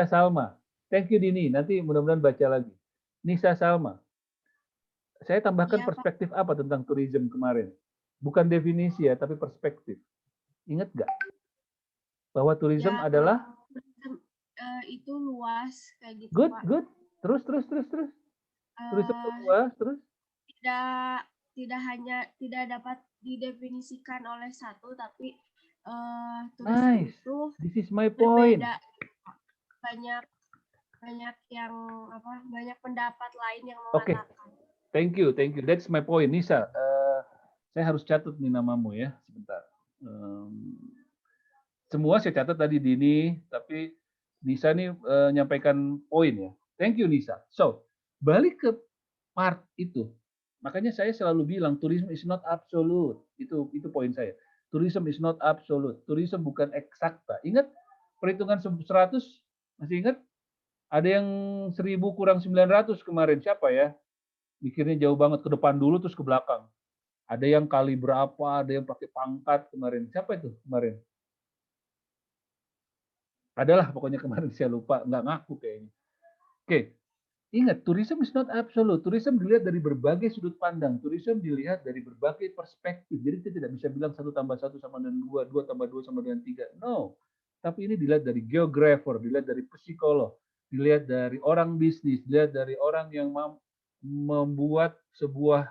Salma. Thank you Dini. Nanti mudah-mudahan baca lagi. Nisa Salma. Saya tambahkan perspektif apa tentang tourism kemarin? Bukan definisi ya, tapi perspektif. Ingat nggak? Bahwa tourism adalah itu luas kayak gitu good, Pak. good. Terus. Tourism itu luas, terus? Tidak dapat didefinisikan oleh satu, tapi tourism itu This is my point. Berbeda. Banyak pendapat lain yang mengatakan. Thank you. That's my point, Nisa. Saya harus catat nih namamu ya, sebentar. Semua saya catat tadi Dini, tapi Nisa nih nyampaikan poin ya. Thank you Nisa. So, balik ke part itu. Makanya saya selalu bilang tourism is not absolute. Itu poin saya. Tourism is not absolute. Tourism bukan eksakta. Ingat perhitungan 100? Masih ingat? Ada yang 1000 kurang 900 kemarin. Siapa ya? Mikirnya jauh banget ke depan dulu terus ke belakang. Ada yang kali berapa, ada yang pakai pangkat kemarin. Siapa itu kemarin? Adalah pokoknya kemarin saya lupa, nggak ngaku kayaknya. Oke, ingat, tourism is not absolute. Tourism dilihat dari berbagai sudut pandang. Tourism dilihat dari berbagai perspektif. Jadi kita tidak bisa bilang 1 tambah 1 sama dengan 2, 2 tambah 2 sama dengan 3. No. Tapi ini dilihat dari geografer, dilihat dari psikolog, dilihat dari orang bisnis, dilihat dari orang yang membuat sebuah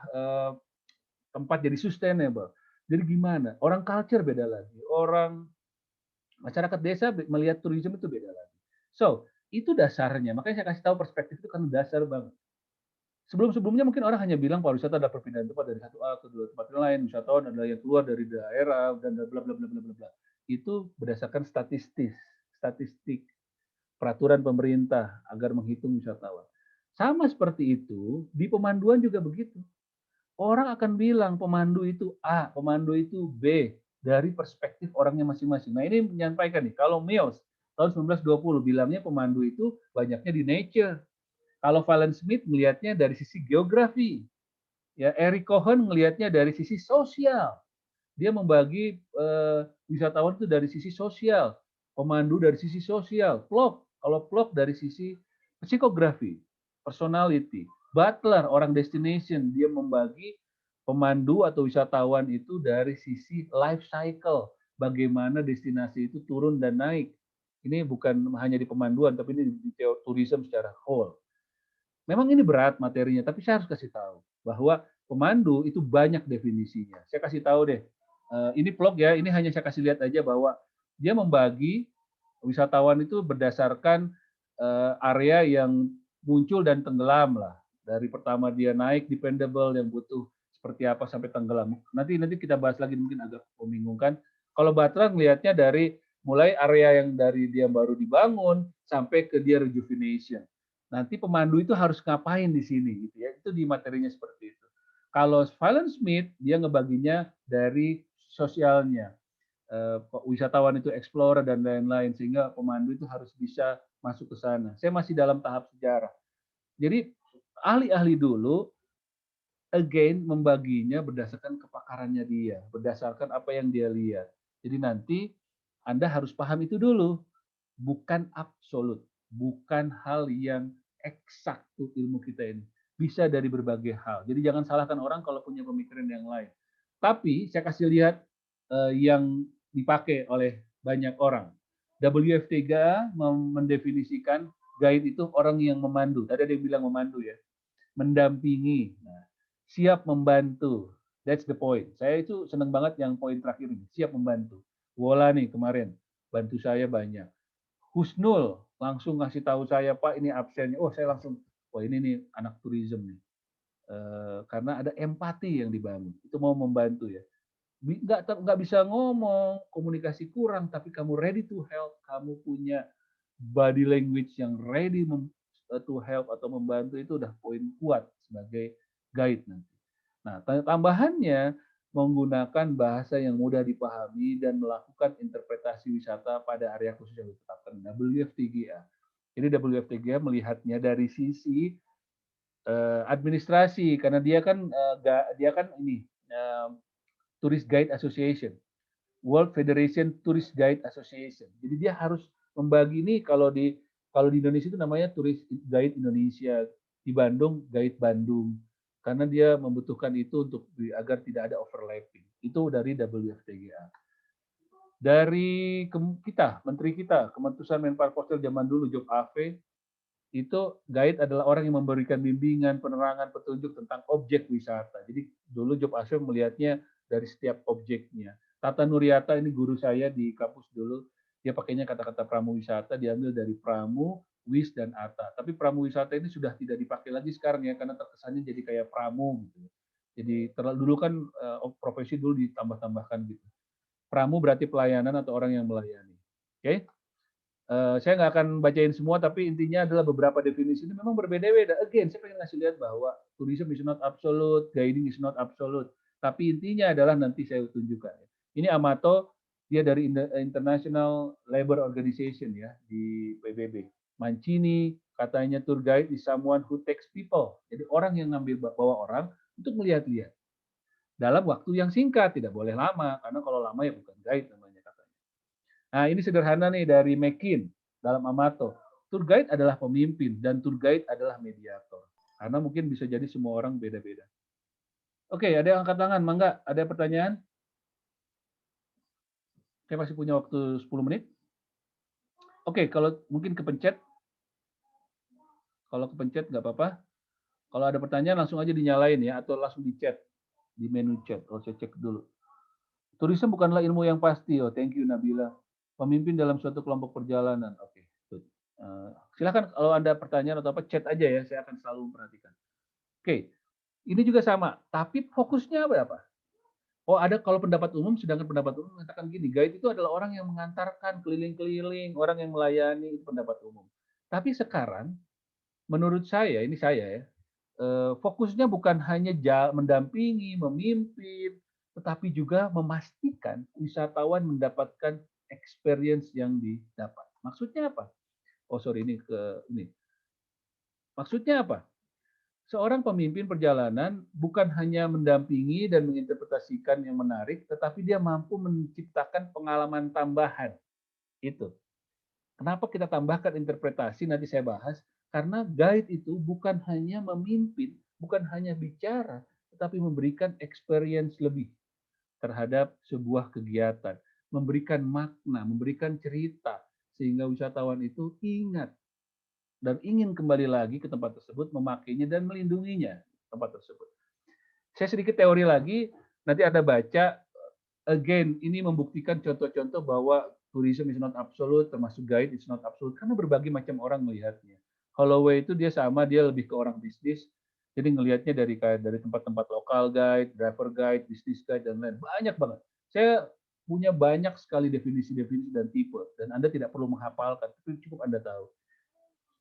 tempat jadi sustainable. Jadi gimana? Orang culture beda lagi. Orang masyarakat desa melihat tourism itu beda lagi. So, itu dasarnya. Makanya saya kasih tahu perspektif itu kan dasar banget. Sebelum-sebelumnya mungkin orang hanya bilang pariwisata adalah perpindahan tempat dari satu A ke tempat lain. Wisatawan adalah yang keluar dari daerah dan bla bla bla bla bla. Itu berdasarkan statistik peraturan pemerintah agar menghitung wisatawan. Sama seperti itu di pemanduan juga begitu. Orang akan bilang pemandu itu A, pemandu itu B dari perspektif orangnya masing-masing. Nah ini menyampaikan nih, kalau Mills tahun 1920 bilangnya pemandu itu banyaknya di nature. Kalau Valen Smith melihatnya dari sisi geografi. Ya, Eric Cohen melihatnya dari sisi sosial. Dia membagi wisatawan itu dari sisi sosial, pemandu dari sisi sosial, kalau plot dari sisi psikografi, personality, butler, orang destination, dia membagi pemandu atau wisatawan itu dari sisi life cycle, bagaimana destinasi itu turun dan naik. Ini bukan hanya di pemanduan, tapi ini di tourism secara whole. Memang ini berat materinya, tapi saya harus kasih tahu bahwa pemandu itu banyak definisinya. Saya kasih tahu deh. Ini vlog ya, ini hanya saya kasih lihat aja bahwa dia membagi wisatawan itu berdasarkan area yang muncul dan tenggelam lah. Dari pertama dia naik dependable yang butuh seperti apa sampai tenggelam. Nanti kita bahas lagi, mungkin agak membingungkan. Kalau Batra ngelihatnya dari mulai area yang dari dia baru dibangun sampai ke dia rejuvenation. Nanti pemandu itu harus ngapain di sini gitu ya. Itu di materinya seperti itu. Kalau Valen Smith dia ngebaginya dari sosialnya. Wisatawan itu explorer dan lain-lain, sehingga pemandu itu harus bisa masuk ke sana. Saya masih dalam tahap sejarah. Jadi ahli-ahli dulu again membaginya berdasarkan kepakarannya dia, berdasarkan apa yang dia lihat. Jadi nanti Anda harus paham itu dulu, bukan absolut, bukan hal yang eksak tuh ilmu kita ini. Bisa dari berbagai hal. Jadi jangan salahkan orang kalau punya pemikiran yang lain. Tapi saya kasih lihat yang dipakai oleh banyak orang. WF3A mendefinisikan guide itu orang yang memandu. Tadi ada yang bilang memandu ya. Mendampingi. Nah, siap membantu. That's the point. Saya itu senang banget yang poin terakhir ini. Siap membantu. Wola nih kemarin. Bantu saya banyak. Husnul langsung ngasih tahu saya, Pak ini absennya. Oh saya langsung, wah ini nih anak tourism nih. Karena ada empati yang dibangun. Itu mau membantu ya. Nggak bisa ngomong, komunikasi kurang, tapi kamu ready to help, kamu punya body language yang ready to help atau membantu, itu udah poin kuat sebagai guide nanti. Nah, tambahannya menggunakan bahasa yang mudah dipahami dan melakukan interpretasi wisata pada area khusus yang ditetapkan WF3A. Jadi WF3A melihatnya dari sisi administrasi, karena dia kan ini Tourist Guide Association, World Federation Tourist Guide Association. Jadi dia harus membagi ini, kalau di Indonesia itu namanya Tourist Guide Indonesia, di Bandung Guide Bandung, karena dia membutuhkan itu untuk agar tidak ada overlapping. Itu dari WF3A. Dari kita, menteri kita, Kementerian Menparpostel zaman dulu, Job Ave, itu guide adalah orang yang memberikan bimbingan, penerangan, petunjuk tentang objek wisata. Jadi dulu Job Ave melihatnya dari setiap objeknya. Tata Nuryata ini guru saya di kampus dulu, dia pakainya kata-kata pramu wisata diambil dari pramu, wis, dan ata. Tapi pramu wisata ini sudah tidak dipakai lagi sekarang ya, karena terkesannya jadi kayak pramu gitu. Jadi dulu kan profesi dulu ditambah-tambahkan gitu. Pramu berarti pelayanan atau orang yang melayani. Oke? Saya nggak akan bacain semua, tapi intinya adalah beberapa definisi ini memang berbeda-beda. Again, saya pengen ngasih lihat bahwa tourism is not absolute, guiding is not absolute. Tapi intinya adalah nanti saya tunjukkan. Ini Amato, dia dari International Labour Organization ya, di PBB. Mancini, katanya tour guide is someone who takes people. Jadi orang yang ngambil bawa orang untuk melihat-lihat. Dalam waktu yang singkat, tidak boleh lama, karena kalau lama ya bukan guide namanya katanya. Nah ini sederhana nih dari McKin dalam Amato. Tour guide adalah pemimpin dan tour guide adalah mediator. Karena mungkin bisa jadi semua orang beda-beda. Oke, ada yang angkat tangan, Mangga? Ada pertanyaan? Saya masih punya waktu 10 menit. Oke, kalau mungkin kepencet. Kalau kepencet nggak apa-apa. Kalau ada pertanyaan langsung aja dinyalain ya, atau langsung di chat, di menu chat. Kalau saya cek dulu. Tourism bukanlah ilmu yang pasti. Oh, thank you Nabila. Pemimpin dalam suatu kelompok perjalanan. Oke, silakan kalau ada pertanyaan atau apa, chat aja ya. Saya akan selalu memperhatikan. Oke. Ini juga sama, tapi fokusnya berapa? Oh ada kalau pendapat umum, sedangkan pendapat umum mengatakan gini, guide itu adalah orang yang mengantarkan keliling-keliling, orang yang melayani, itu pendapat umum. Tapi sekarang, menurut saya, ini saya ya, fokusnya bukan hanya mendampingi, memimpin, tetapi juga memastikan wisatawan mendapatkan experience yang didapat. Maksudnya apa? Oh sorry, ini. Maksudnya apa? Seorang pemimpin perjalanan bukan hanya mendampingi dan menginterpretasikan yang menarik, tetapi dia mampu menciptakan pengalaman tambahan. Itu. Kenapa kita tambahkan interpretasi, nanti saya bahas. Karena guide itu bukan hanya memimpin, bukan hanya bicara, tetapi memberikan experience lebih terhadap sebuah kegiatan. Memberikan makna, memberikan cerita, sehingga wisatawan itu ingat dan ingin kembali lagi ke tempat tersebut, memakainya dan melindunginya tempat tersebut. Saya sedikit teori lagi, nanti Anda baca. Again, ini membuktikan contoh-contoh bahwa tourism is not absolute, termasuk guide is not absolute, karena berbagai macam orang melihatnya. Holloway itu dia lebih ke orang bisnis, jadi ngelihatnya dari tempat-tempat lokal guide, driver guide, business guide, dan lain. Banyak banget. Saya punya banyak sekali definisi-definisi dan tipe, dan Anda tidak perlu menghafalkan, tapi cukup Anda tahu.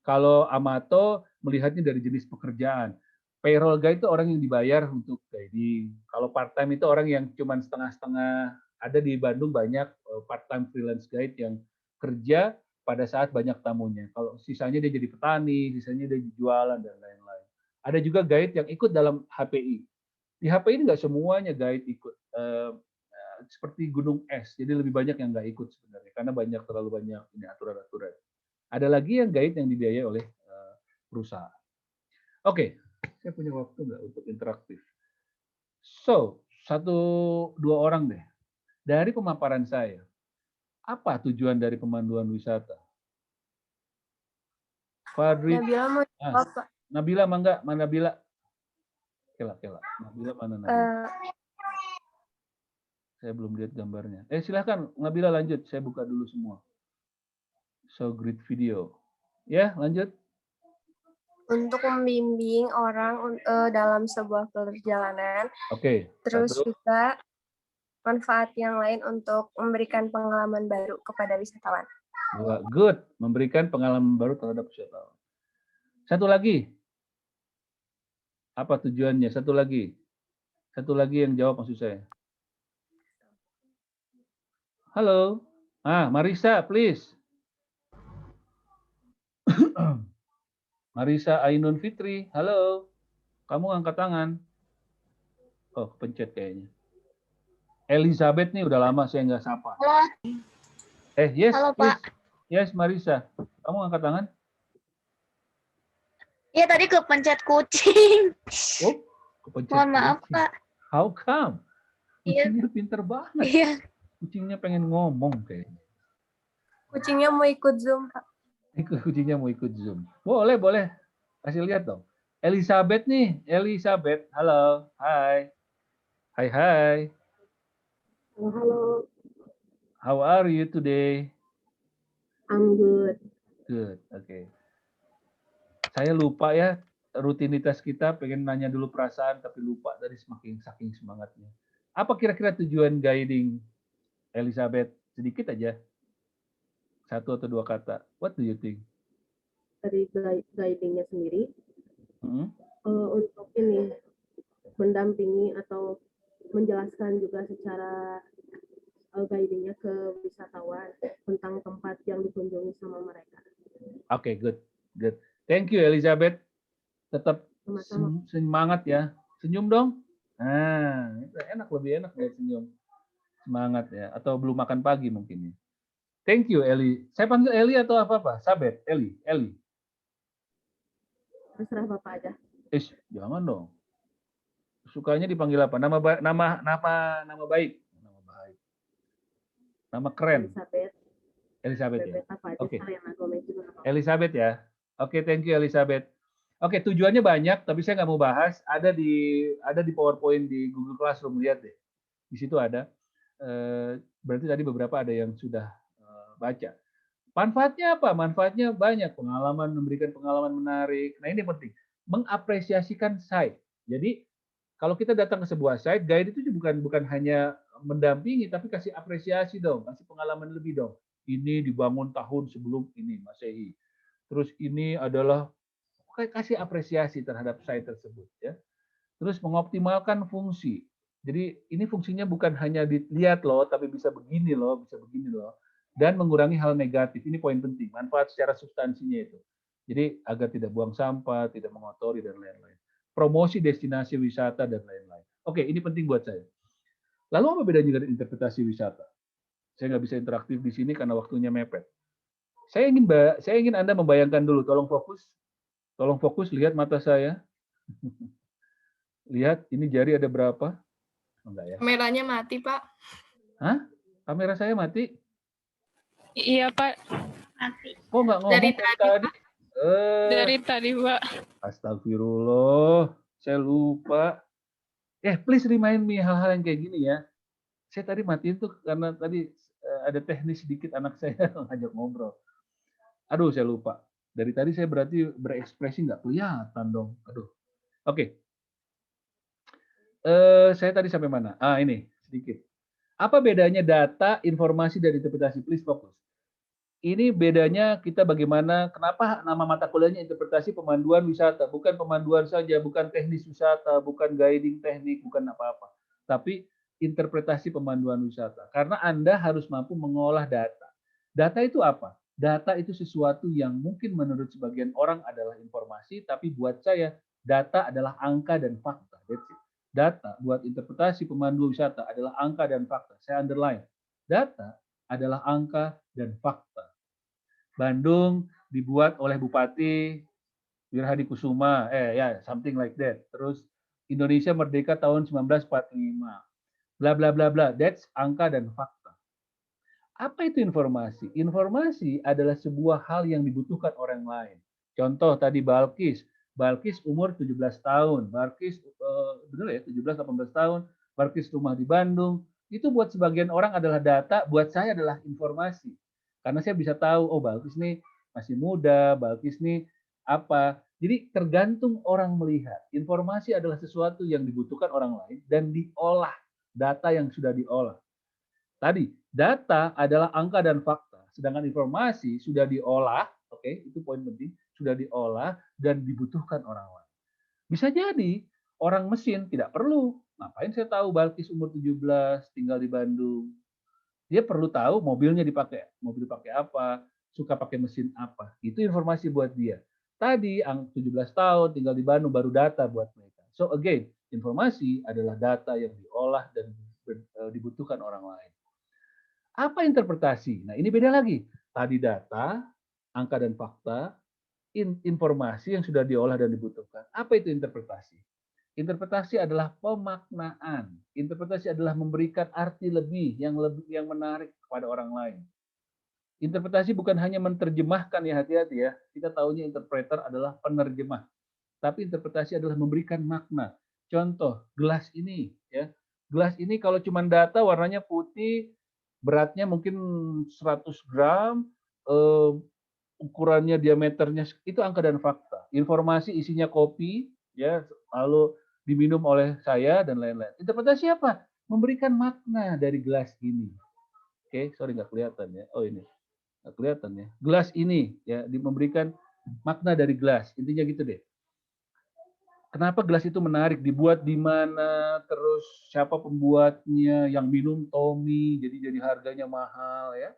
Kalau Amato melihatnya dari jenis pekerjaan. Payroll guide itu orang yang dibayar untuk guiding. Kalau part time itu orang yang cuma setengah-setengah. Ada di Bandung banyak part time freelance guide yang kerja pada saat banyak tamunya. Kalau sisanya dia jadi petani, sisanya dia jualan dan lain-lain. Ada juga guide yang ikut dalam HPI. Di HPI ini nggak semuanya guide ikut. Seperti gunung es, jadi lebih banyak yang nggak ikut sebenarnya karena terlalu banyak ini aturan-aturan. Ada lagi yang guide yang dibiayai oleh perusahaan. Oke. Saya punya waktu nggak untuk interaktif? So, 1-2 orang deh. Dari pemaparan saya, apa tujuan dari pemanduan wisata? Fadri, Nabila mau jawab, Pak. Nabila, mangga, mana Nabila? Kela. Nabila mana Nabila? Saya belum lihat gambarnya. Silahkan, Nabila lanjut. Saya buka dulu semua. So, great video. Ya, lanjut. Untuk membimbing orang dalam sebuah perjalanan. Oke. Terus juga manfaat yang lain untuk memberikan pengalaman baru kepada wisatawan. Good. Memberikan pengalaman baru terhadap wisatawan. Satu lagi. Apa tujuannya? Satu lagi yang jawab maksud saya. Halo. Marisa, please. Marisa Ainun Fitri, halo. Kamu angkat tangan. Oh, pencet kayaknya. Elizabeth nih udah lama saya nggak sapa. Halo. Yes. Halo, please. Pak. Yes, Marisa. Kamu angkat tangan? Iya, tadi kepencet kucing. Oh, kepencet. Mohon maaf, kucing. Pak. How come? Iya. Kucingnya pinter banget. Iya. Kucingnya pengen ngomong kayaknya. Kucingnya mau ikut Zoom, Pak. Kucingnya mau ikut Zoom. Boleh. Kasih lihat dong. Elizabeth nih. Elizabeth, halo. Hai. Hai. Halo. How are you today? I'm good. Good, oke. Saya lupa ya, rutinitas kita pengen nanya dulu perasaan, tapi lupa dari saking semangatnya. Apa kira-kira tujuan guiding, Elizabeth? Sedikit aja. 1 atau 2 kata. What do you think? Dari guidingnya sendiri, untuk ini, mendampingi atau menjelaskan juga secara guidingnya ke wisatawan tentang tempat yang dikunjungi sama mereka. Oke, good. Thank you, Elizabeth. Tetap semangat ya. Senyum dong. Lebih enak ya senyum. Semangat ya. Atau belum makan pagi mungkin ya. Thank you, Eli. Saya panggil Eli atau apa? Sabet, Eli. Terserah Bapak aja. Jangan dong. Sukanya dipanggil apa? Nama baik. Nama keren. Elizabeth ya. Oke. Elizabeth ya. Oke, thank you Elizabeth. Oke, tujuannya banyak, tapi saya nggak mau bahas. Ada di PowerPoint di Google Classroom, lihat deh. Di situ ada. Berarti tadi beberapa ada yang sudah baca. Manfaatnya apa? Manfaatnya banyak. Memberikan pengalaman menarik. Nah, ini penting. Mengapresiasikan site. Jadi, kalau kita datang ke sebuah site, guide itu bukan hanya mendampingi, tapi kasih apresiasi dong. Kasih pengalaman lebih dong. Ini dibangun tahun sebelum ini, Masehi. Terus ini adalah kasih apresiasi terhadap site tersebut. Ya. Terus mengoptimalkan fungsi. Jadi, ini fungsinya bukan hanya dilihat loh, tapi bisa begini loh. Dan mengurangi hal negatif. Ini poin penting. Manfaat secara substansinya itu. Jadi agar tidak buang sampah, tidak mengotori, dan lain-lain. Promosi destinasi wisata, dan lain-lain. Oke, ini penting buat saya. Lalu apa bedanya dengan interpretasi wisata? Saya nggak bisa interaktif di sini karena waktunya mepet. Saya ingin Anda membayangkan dulu. Tolong fokus, lihat mata saya. Lihat, ini jari ada berapa? Enggak ya? Kameranya mati, Pak. Hah? Kamera saya mati? Iya, Pak. Mati. Kok nggak ngomong Dari tadi, Dari tadi, Pak. Astagfirullah, saya lupa. Please remind me hal-hal yang kayak gini ya. Saya tadi matiin tuh karena tadi ada teknis sedikit anak saya ngajak ngobrol. Aduh, saya lupa. Dari tadi saya berarti berekspresi nggak kelihatan dong. Aduh. Oke. Saya tadi sampai mana? Ini sedikit. Apa bedanya data, informasi, dan interpretasi? Please fokus. Ini bedanya kita bagaimana, kenapa nama mata kuliahnya interpretasi pemanduan wisata, bukan pemanduan saja, bukan teknis wisata, bukan guiding teknik, bukan apa-apa. Tapi interpretasi pemanduan wisata. Karena Anda harus mampu mengolah data. Data itu apa? Data itu sesuatu yang mungkin menurut sebagian orang adalah informasi, tapi buat saya data adalah angka dan fakta. That's it. Data buat interpretasi pemandu wisata adalah angka dan fakta. Saya underline. Data adalah angka dan fakta. Bandung dibuat oleh Bupati Wirhadikusuma, something like that. Terus Indonesia merdeka tahun 1945. Bla bla bla bla. That's angka dan fakta. Apa itu informasi? Informasi adalah sebuah hal yang dibutuhkan orang lain. Contoh tadi Balkis. Balkis umur 17 tahun. Balkis benar ya, 17-18 tahun. Balkis rumah di Bandung. Itu buat sebagian orang adalah data, buat saya adalah informasi. Karena saya bisa tahu, oh Balkis nih masih muda, Balkis nih apa. Jadi tergantung orang melihat. Informasi adalah sesuatu yang dibutuhkan orang lain dan diolah. Data yang sudah diolah. Tadi, data adalah angka dan fakta. Sedangkan informasi sudah diolah, oke, itu poin penting, sudah diolah dan dibutuhkan orang lain. Bisa jadi orang mesin tidak perlu. Ngapain saya tahu Balkis umur 17, tinggal di Bandung. Dia perlu tahu mobilnya dipakai, mobil pakai apa, suka pakai mesin apa. Itu informasi buat dia. Tadi 17 tahun tinggal di Bandung baru data buat mereka. So again, informasi adalah data yang diolah dan dibutuhkan orang lain. Apa interpretasi? Nah, ini beda lagi. Tadi data, angka dan fakta, informasi yang sudah diolah dan dibutuhkan. Apa itu interpretasi? Interpretasi adalah pemaknaan. Interpretasi adalah memberikan arti lebih yang menarik kepada orang lain. Interpretasi bukan hanya menerjemahkan, ya hati-hati ya. Kita tahunya interpreter adalah penerjemah. Tapi interpretasi adalah memberikan makna. Contoh, gelas ini ya. Gelas ini kalau cuma data warnanya putih, beratnya mungkin 100 gram, ukurannya, diameternya, itu angka dan fakta. Informasi isinya kopi, ya, lalu diminum oleh saya dan lain-lain. Interpretasi apa? Memberikan makna dari gelas ini. Oke, sorry nggak kelihatan ya. Oh ini, nggak kelihatan ya. Gelas ini, ya, memberikan makna dari gelas. Intinya gitu deh. Kenapa gelas itu menarik? Dibuat di mana? Terus siapa pembuatnya? Yang minum Tommy, jadi harganya mahal ya.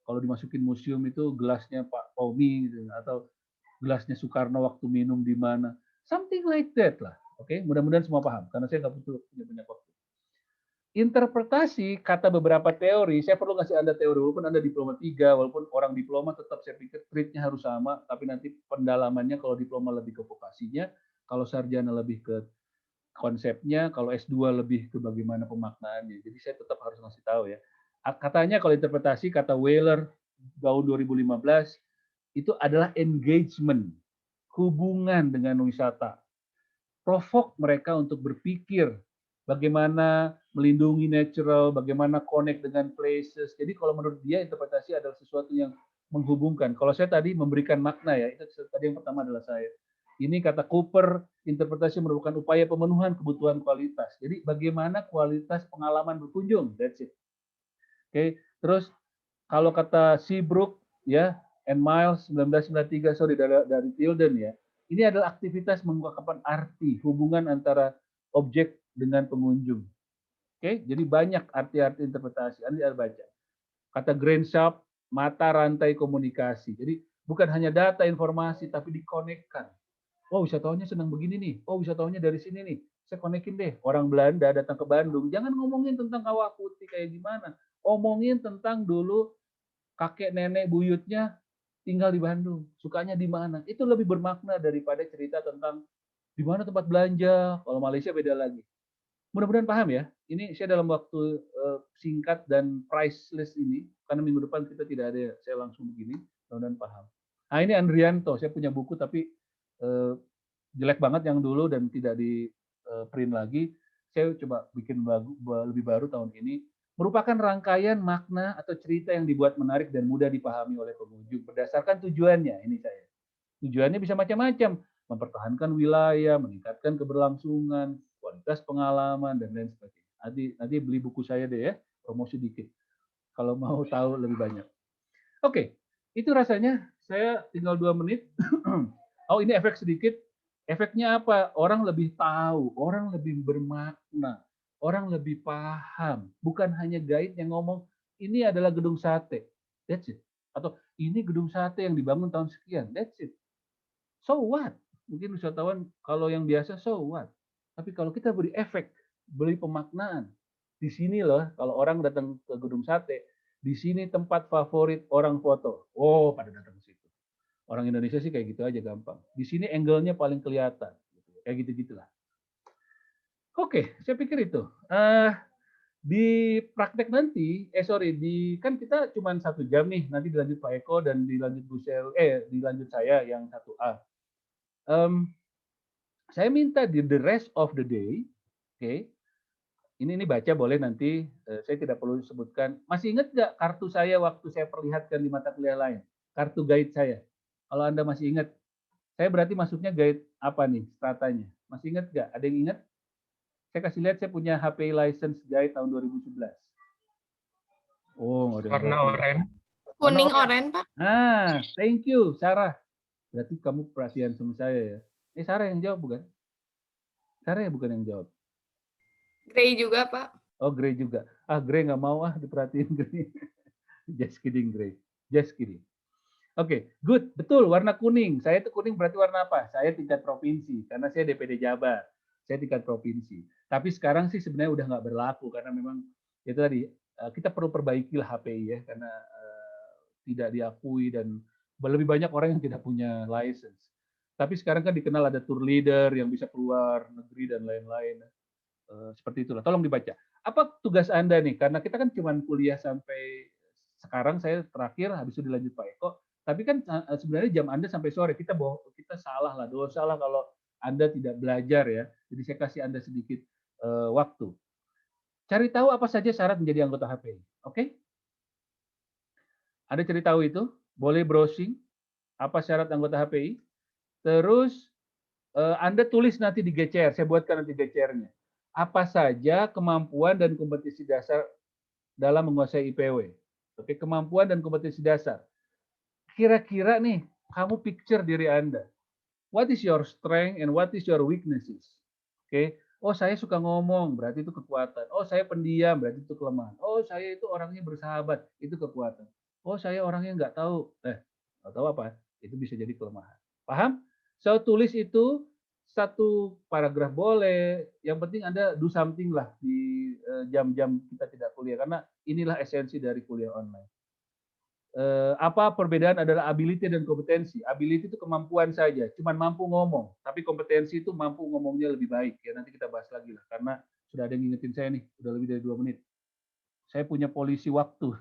Kalau dimasukin museum itu gelasnya Pak Tommy gitu, atau gelasnya Soekarno waktu minum di mana. Something like that lah. Oke, mudah-mudahan semua paham karena saya nggak punya banyak waktu. Interpretasi kata beberapa teori, saya perlu ngasih Anda teori walaupun Anda diploma 3, walaupun orang diploma tetap saya pikir treatnya harus sama, tapi nanti pendalamannya kalau diploma lebih ke vokasinya, kalau sarjana lebih ke konsepnya, kalau S2 lebih ke bagaimana pemaknaannya. Jadi saya tetap harus ngasih tahu ya. Katanya kalau interpretasi kata Wheeler tahun 2015 itu adalah engagement, hubungan dengan wisata. Provoke mereka untuk berpikir bagaimana melindungi natural, bagaimana connect dengan places. Jadi kalau menurut dia interpretasi adalah sesuatu yang menghubungkan. Kalau saya tadi memberikan makna ya, itu tadi yang pertama adalah saya. Ini kata Cooper, interpretasi merupakan upaya pemenuhan kebutuhan kualitas. Jadi bagaimana kualitas pengalaman berkunjung, that's it. Oke, terus kalau kata Seabrook ya, and Miles 1993, sorry dari Tilden ya, ini adalah aktivitas mengungkapkan arti hubungan antara objek dengan pengunjung. Oke, jadi banyak arti-arti interpretasi. Anda baca. Kata Grainsharp, mata rantai komunikasi. Jadi bukan hanya data informasi, tapi dikonekkan. Oh, wisatawannya senang begini nih. Oh, wisatawannya dari sini nih. Saya konekin deh. Orang Belanda datang ke Bandung. Jangan ngomongin tentang kawah putih kayak gimana. Omongin tentang dulu kakek nenek buyutnya tinggal di Bandung. Sukanya di mana. Itu lebih bermakna daripada cerita tentang di mana tempat belanja. Kalau Malaysia beda lagi. Mudah-mudahan paham ya. Ini saya dalam waktu singkat dan priceless ini. Karena minggu depan kita tidak ada. Saya langsung begini. Mudah-mudahan paham. Nah ini Andrianto. Saya punya buku tapi jelek banget yang dulu dan tidak di print lagi. saya coba bikin lebih baru tahun ini, merupakan rangkaian makna atau cerita yang dibuat menarik dan mudah dipahami oleh pengunjung berdasarkan tujuannya. Ini saya. Tujuannya bisa macam-macam, mempertahankan wilayah, meningkatkan keberlangsungan, kualitas pengalaman, dan lain sebagainya. Nanti beli buku saya deh ya, promosi dikit. Kalau mau tahu lebih banyak. Oke, itu rasanya saya tinggal 2 menit. Oh, ini efek sedikit. Efeknya apa? Orang lebih tahu, orang lebih bermakna, orang lebih paham. Bukan hanya guide yang ngomong, ini adalah gedung sate. That's it. Atau ini gedung sate yang dibangun tahun sekian. That's it. So what? Mungkin wisatawan kalau yang biasa, so what? Tapi kalau kita beri efek, beri pemaknaan. Di sini loh, kalau orang datang ke gedung sate, di sini tempat favorit orang foto. Oh, pada datang ke situ. Orang Indonesia sih kayak gitu aja gampang. Di sini angle-nya paling kelihatan. Kayak gitu-gitulah. Oke, saya pikir itu. Di praktek nanti, kan kita cuma 1 jam nih, nanti dilanjut Pak Eko dan dilanjut dilanjut saya yang 1A. Saya minta di the rest of the day, oke, ini baca boleh nanti, saya tidak perlu sebutkan. Masih ingat nggak kartu saya waktu saya perlihatkan di mata kuliah lain? Kartu guide saya. Kalau Anda masih ingat, saya berarti masuknya guide apa nih, stratanya? Masih ingat nggak? Ada yang ingat? Saya kasih lihat, saya punya HP license guide tahun 2011. Oh, Warna oranye. Kuning oren, Pak. Nah, thank you, Sarah. Berarti kamu perhatian sama saya ya. Sarah yang jawab bukan? Sarah ya bukan yang jawab. Grey juga, Pak. Oh, Grey juga. Grey nggak mau diperhatiin Grey. Just kidding, Grey. Just kidding. Oke, good. Betul, warna kuning. Saya itu kuning berarti warna apa? Saya tingkat provinsi, karena saya DPD Jabar. Saya tingkat provinsi. Tapi sekarang sih sebenarnya udah nggak berlaku, karena memang itu tadi, kita perlu perbaiki lah HPI ya, karena tidak diakui dan lebih banyak orang yang tidak punya license. Tapi sekarang kan dikenal ada tour leader yang bisa keluar negeri dan lain-lain. Seperti itulah. Tolong dibaca. Apa tugas Anda nih? Karena kita kan cuma kuliah sampai sekarang, saya terakhir, habis itu dilanjut Pak Eko. Tapi kan sebenarnya jam Anda sampai sore. Kita salah lah, dosa lah kalau Anda tidak belajar ya. Jadi saya kasih Anda sedikit waktu. Cari tahu apa saja syarat menjadi anggota HPI. Oke? Anda cari tahu itu. Boleh browsing. Apa syarat anggota HPI. Terus Anda tulis nanti di GCR. Saya buatkan nanti GCR-nya. Apa saja kemampuan dan kompetensi dasar dalam menguasai IPW. Oke, kemampuan dan kompetensi dasar. Kira-kira nih, kamu picture diri Anda. What is your strength and what is your weaknesses? Oke. Oh, saya suka ngomong, berarti itu kekuatan. Oh, saya pendiam, berarti itu kelemahan. Oh, saya itu orangnya bersahabat, itu kekuatan. Oh, saya orangnya nggak tahu. Nggak tahu apa? Itu bisa jadi kelemahan. Paham? So, tulis itu 1 paragraf boleh. Yang penting Anda do something lah di jam-jam kita tidak kuliah. Karena inilah esensi dari kuliah online. Apa perbedaan adalah ability dan kompetensi. Ability itu kemampuan saja, cuman mampu ngomong. Tapi kompetensi itu mampu ngomongnya lebih baik. Ya nanti kita bahas lagi lah, karena sudah ada yang ngingetin saya nih, udah lebih dari 2 menit. Saya punya polisi waktu.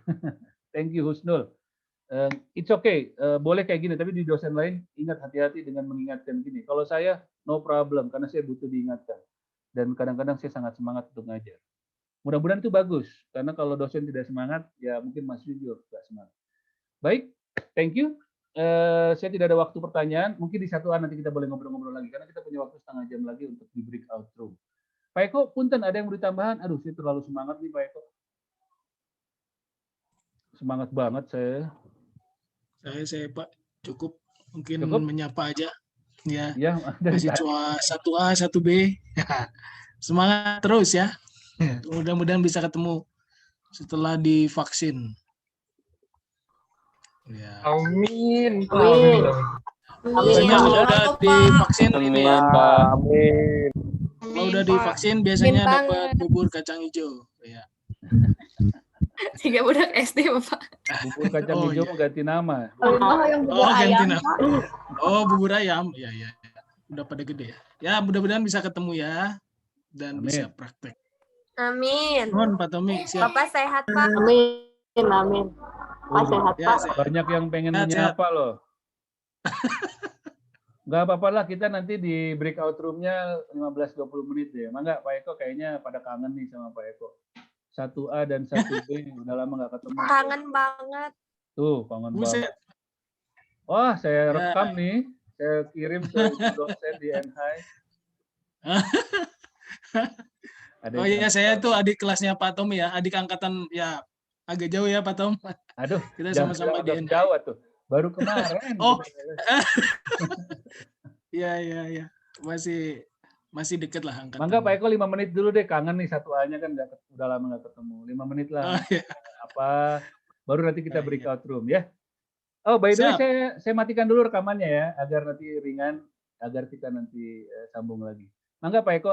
Thank you Husnul. It's okay, boleh kayak gini. Tapi di dosen lain ingat hati-hati dengan mengingatkan gini. Kalau saya no problem, karena saya butuh diingatkan. Dan kadang-kadang saya sangat semangat untuk ngajar. Mudah-mudahan itu bagus, karena kalau dosen tidak semangat, ya mungkin mahasiswa juga tidak semangat. Baik, thank you. Saya tidak ada waktu pertanyaan. Mungkin di 1A nanti kita boleh ngobrol-ngobrol lagi. Karena kita punya waktu setengah jam lagi untuk di breakout room. Pak Eko, punten ada yang mau ditambahan? Aduh, saya terlalu semangat nih Pak Eko. Semangat banget saya. Saya Pak, cukup. Mungkin Cukup? menyapa aja. Ya, Dari mahasiswa 1A, 1B. Semangat terus ya. Mudah-mudahan bisa ketemu setelah divaksin. Ya. Amin. Amin. Biasanya kalau udah divaksin ini ya. Amin. Kalau udah divaksin biasanya dapat bubur kacang hijau. Ya. 3 budak SD, Bapak. Bubur kacang hijau ganti nama. Ganti nama. Oh, bubur ayam. Ya. Udah pada gede ya. Ya, mudah-mudahan bisa ketemu ya. Dan Amin. bisa praktek. Amin. Mohon Pak Tommy, siap. Bapak sehat, Pak. Amin. Pak sehat, Ya, Pak. sehat. Banyak yang pengen Sehat, menyapa loh. Nggak apa-apa lah, kita nanti di breakout room-nya 15-20 menit deh. Mangga Pak Eko kayaknya pada kangen nih sama Pak Eko. 1A dan 1B udah lama nggak ketemu. Kangen banget. Tuh, kangen Buset. banget. Wah, saya Ya. rekam nih. Saya kirim ke dosen di NHI. Ada Oh yang iya, saya tuh adik kelasnya Pak Tom ya, adik angkatan ya agak jauh ya Pak Tom. Aduh, Kita jangan sama-sama bilang di agak jauh tuh. Baru kemarin. Oh. kita- Iya. Masih deket lah angkatan. Mangga Pak Eko 5 menit dulu deh, kangen nih 1A-nya kan udah lama nggak ketemu. 5 menit Oh, lah. iya. Apa? Baru nanti kita Iya. breakout room ya. Oh, by the way, Siap. saya matikan dulu rekamannya ya, agar nanti ringan, agar kita nanti sambung lagi. Mangga Pak Eko,